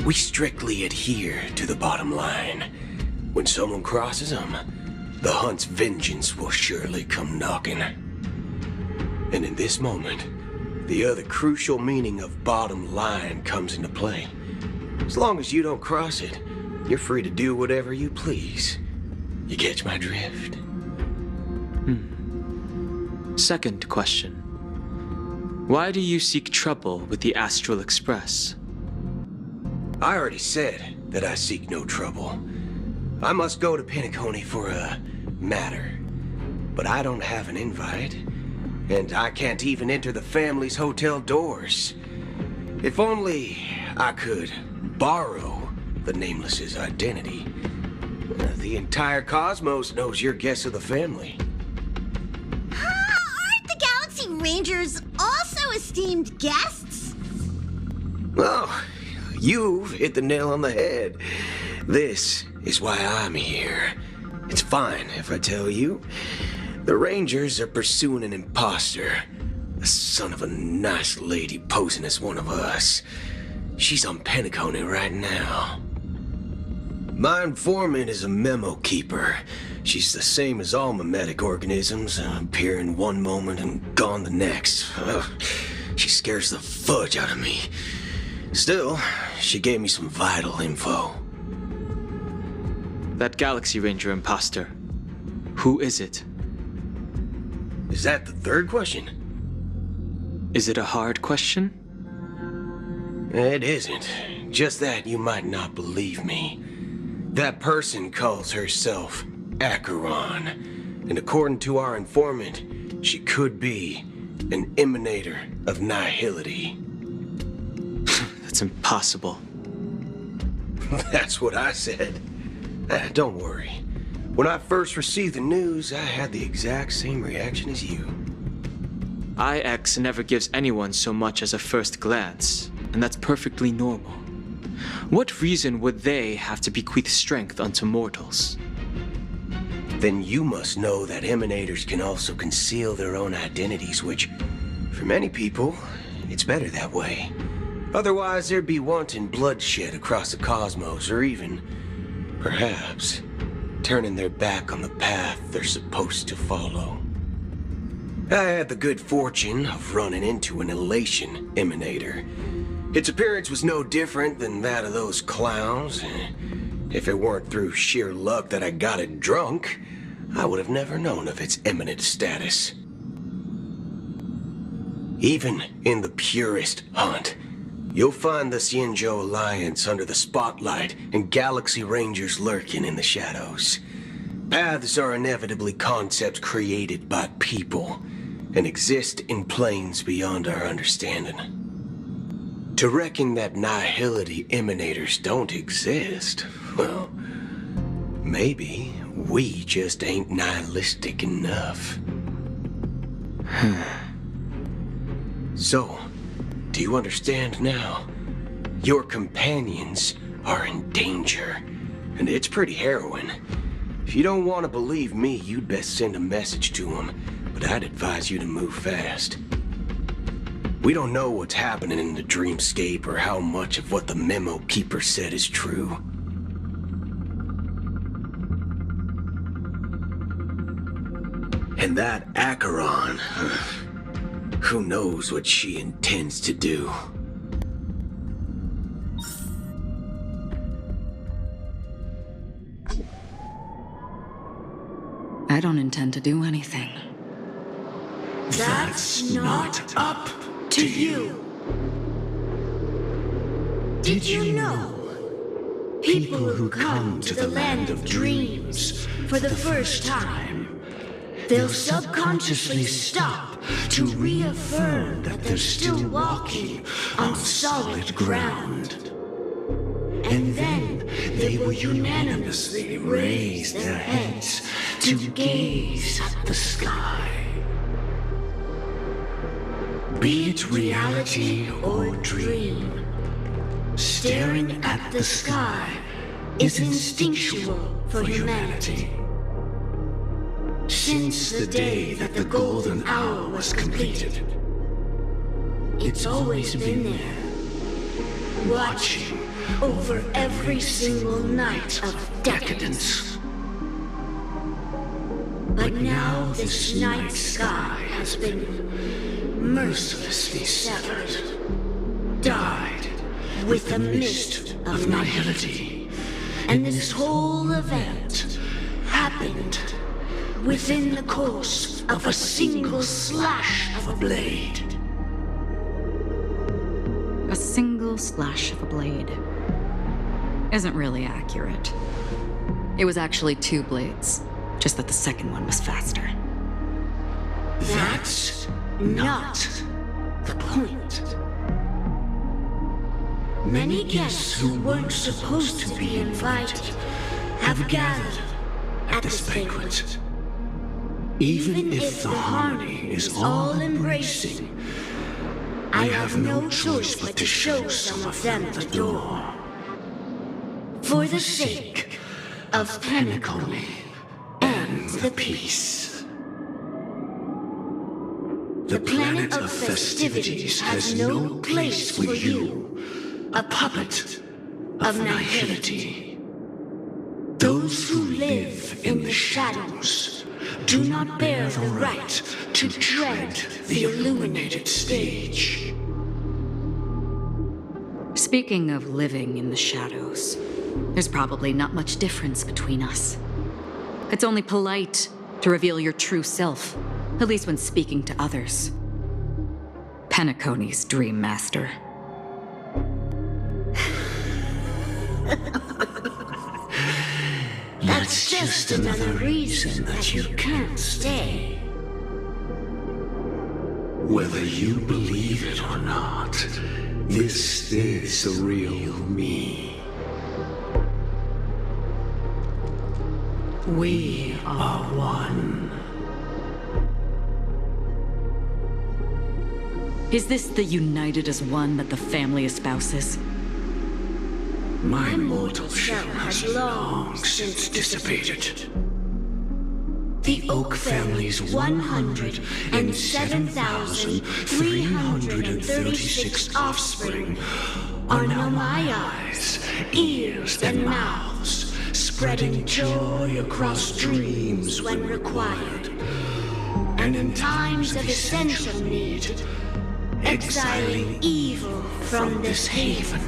we strictly adhere to the bottom line. When someone crosses them, the hunt's vengeance will surely come knocking. And in this moment, the other crucial meaning of bottom line comes into play. As long as you don't cross it, you're free to do whatever you please. You catch my drift? Second question. Why do you seek trouble with the Astral Express? I already said that I seek no trouble. I must go to Penacony for a matter. But I don't have an invite, and I can't even enter the family's hotel doors. If only I could borrow the Nameless's identity. The entire cosmos knows you're guests of the family. Aren't the Galaxy Rangers also esteemed guests? Well, you've hit the nail on the head. This is why I'm here. It's fine if I tell you. The Rangers are pursuing an imposter. A son of a nice lady posing as one of us. She's on Penacony right now. My informant is a memo keeper. She's the same as all mimetic organisms, appearing one moment and gone the next. She scares the fudge out of me. Still, she gave me some vital info. That Galaxy Ranger imposter. Who is it? Is that the third question? Is it a hard question? It isn't. Just that you might not believe me. That person calls herself Acheron. And according to our informant, she could be an emanator of nihility. That's impossible. That's what I said. Don't worry. When I first received the news, I had the exact same reaction as you. IX never gives anyone so much as a first glance, and that's perfectly normal. What reason would they have to bequeath strength unto mortals? Then you must know that emanators can also conceal their own identities, which, for many people, it's better that way. Otherwise, there'd be wanton bloodshed across the cosmos, or even, perhaps, turning their back on the path they're supposed to follow. I had the good fortune of running into an elation emanator. Its appearance was no different than that of those clowns. If it weren't through sheer luck that I got it drunk, I would have never known of its eminent status. Even in the purest hunt, you'll find the Xianzhou Alliance under the spotlight and Galaxy Rangers lurking in the shadows. Paths are inevitably concepts created by people and exist in planes beyond our understanding. To reckon that nihility emanators don't exist, well, maybe we just ain't nihilistic enough. So, do you understand now? Your companions are in danger, and it's pretty harrowing. If you don't want to believe me, you'd best send a message to them, but I'd advise you to move fast. We don't know what's happening in the dreamscape or how much of what the memo keeper said is true. And that Acheron, who knows what she intends to do? I don't intend to do anything. That's not up to you. Did you know? People who come to the land of dreams for the first time, they'll subconsciously stop to reaffirm that they're still walking on solid ground. And then they will unanimously raise their heads to gaze at the sky. Be it reality or dream, staring at the sky is instinctual for humanity. Since the day that the golden hour was completed, it's always been there, watching over every single night of decadence. But now this night sky has been mercilessly severed, dyed with the mist of nihility, and this whole event happened within the course of a single slash of a blade. A single slash of a blade isn't really accurate. It was actually 2 blades, just that the second one was faster. That's not the point. Many guests who weren't supposed to be invited have gathered at this banquet. Even if the harmony is all-embracing, I have no choice but to show some of them the door. For the sake of Penacony and the peace. The planet of festivities has no place for you, a puppet of nihility. Those who live in the shadows do not bear the right to tread the illuminated stage. Speaking of living in the shadows, there's probably not much difference between us. It's only polite to reveal your true self, at least when speaking to others. Penacony's Dream Master. That's just another reason that you can't stay. Whether you believe it or not, this is the real me. We are one. Is this the united as one that the family espouses? My mortal shell has long since dissipated. The Oak family's 107,336 offspring are now my eyes, ears, and mouths, spreading joy across dreams when required, and in times of essential need, exiling evil from this haven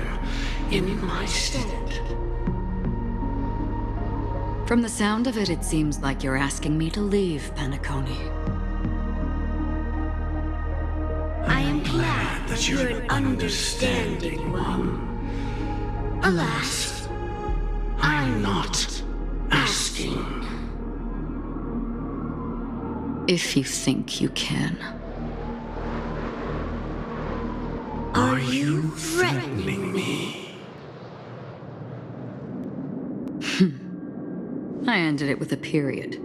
in my stead. From the sound of it, it seems like you're asking me to leave Penacony. I am glad that you're an understanding one. Alas, I'm not asking. If you think you can. Are you threatening me? I ended it with a period.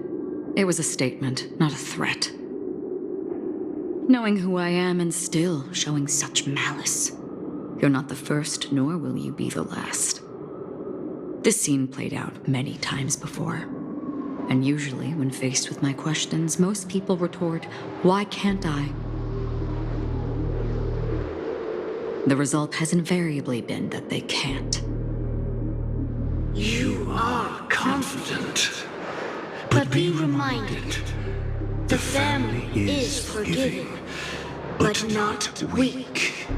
It was a statement, not a threat. Knowing who I am and still showing such malice. You're not the first, nor will you be the last. This scene played out many times before. And usually, when faced with my questions, most people retort, "Why can't I?" The result has invariably been that they can't. You are confident. But be reminded, the family is forgiving, but not weak.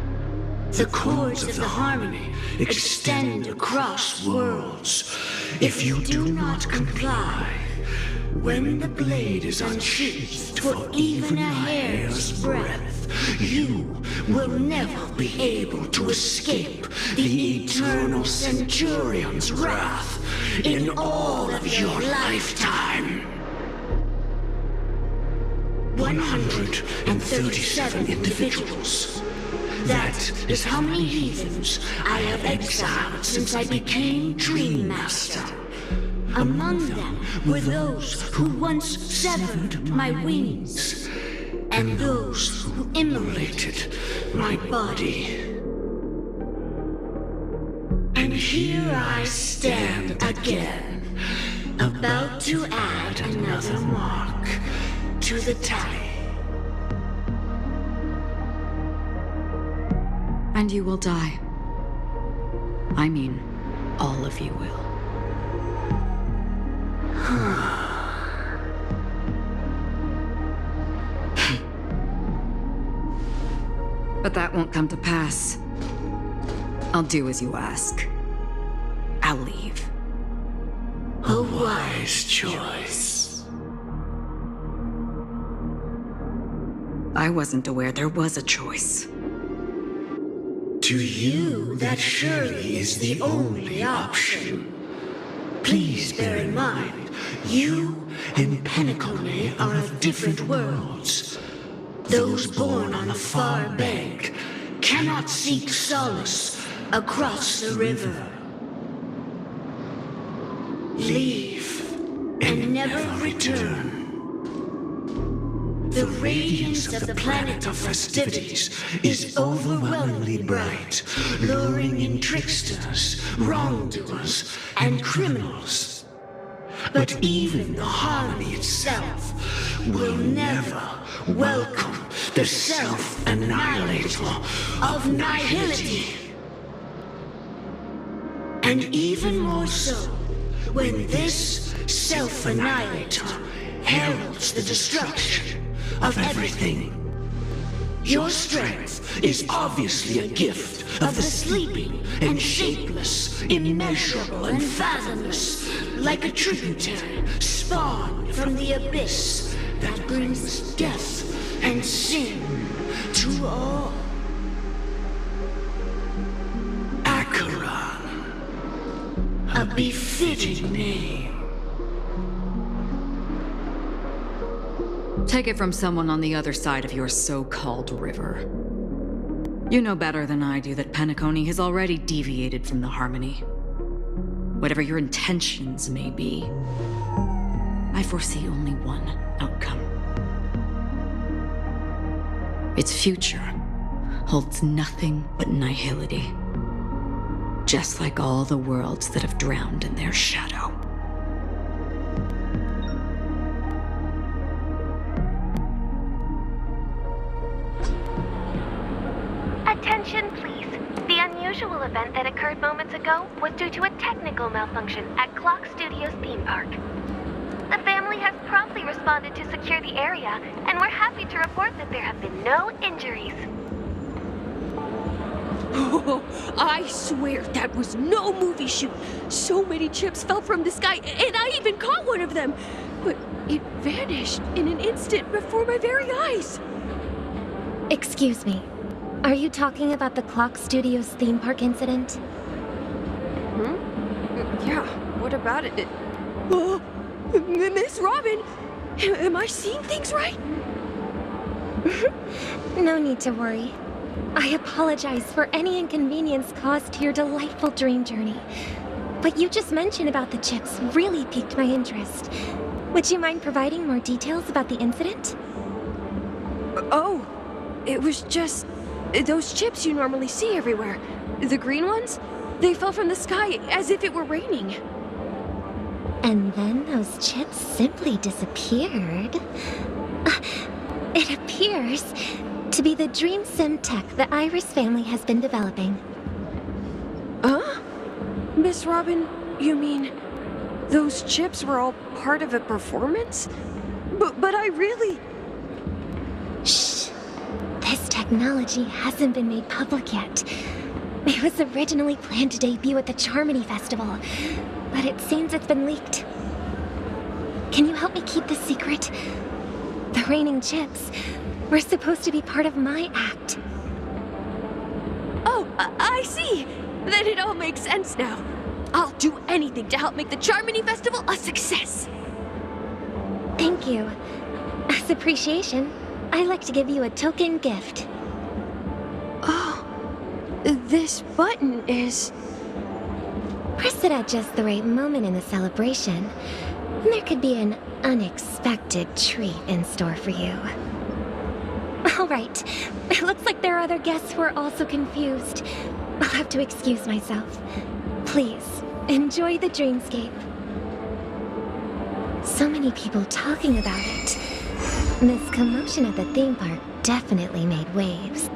The chords of the harmony extend across worlds. If you do not comply, when the blade is unsheathed for even a hair's breadth, you will never be able to escape the eternal Centurion's wrath in all of your lifetime. 137 individuals. That is how many heathens I have exiled since I became Dream Master. Among them were those who once severed my wings, and those who immolated my body. And here I stand again, about to add another mark to the tally. And you will die. I mean, all of you will. But that won't come to pass. I'll do as you ask. I'll leave. A wise choice. I wasn't aware there was a choice. To you, that surely is the only option. Please bear in mind, you and Penacony are of different worlds. Those born on the far bank cannot seek solace across the river. Leave and never return. The radiance of the planet of festivities is overwhelmingly bright, luring in tricksters, wrongdoers, and criminals. But even the harmony itself will never welcome the self-annihilator of nihility. And even more so, when this self-annihilator heralds the destruction of everything. Your strength is obviously a gift of the sleeping and shapeless, immeasurable and fathomless, like a tributary spawned from the abyss that brings death and sin to all. Acheron, a befitting name. Take it from someone on the other side of your so-called river. You know better than I do that Penacony has already deviated from the harmony. Whatever your intentions may be, I foresee only one outcome. Its future holds nothing but nihility, just like all the worlds that have drowned in their shadow. Attention, please. The unusual event that occurred moments ago was due to a technical malfunction at Clock Studios theme park. The family has promptly responded to secure the area, and we're happy to report that there have been no injuries. Oh, I swear that was no movie shoot. So many chips fell from the sky, and I even caught one of them. But it vanished in an instant before my very eyes. Excuse me. Are you talking about the Clock Studios theme park incident? Yeah, what about it? Oh, Miss Robin, am I seeing things right? No need to worry. I apologize for any inconvenience caused to your delightful dream journey. But you just mentioned about the chips really piqued my interest. Would you mind providing more details about the incident? Oh, it was just those chips you normally see everywhere. The green ones? They fell from the sky as if it were raining. And then those chips simply disappeared. It appears to be the dream sim tech the Iris family has been developing. Huh? Miss Robin, you mean those chips were all part of a performance? But I really... Shh. This technology hasn't been made public yet. It was originally planned to debut at the Charmony Festival, but it seems it's been leaked. Can you help me keep this secret? The raining chips were supposed to be part of my act. Oh, I see. Then it all makes sense now. I'll do anything to help make the Charmony Festival a success. Thank you. As appreciation, I'd like to give you a token gift. Oh, this button is... Press it at just the right moment in the celebration. There could be an unexpected treat in store for you. All right. It looks like there are other guests who are also confused. I'll have to excuse myself. Please, enjoy the dreamscape. So many people talking about it. This commotion at the theme park definitely made waves.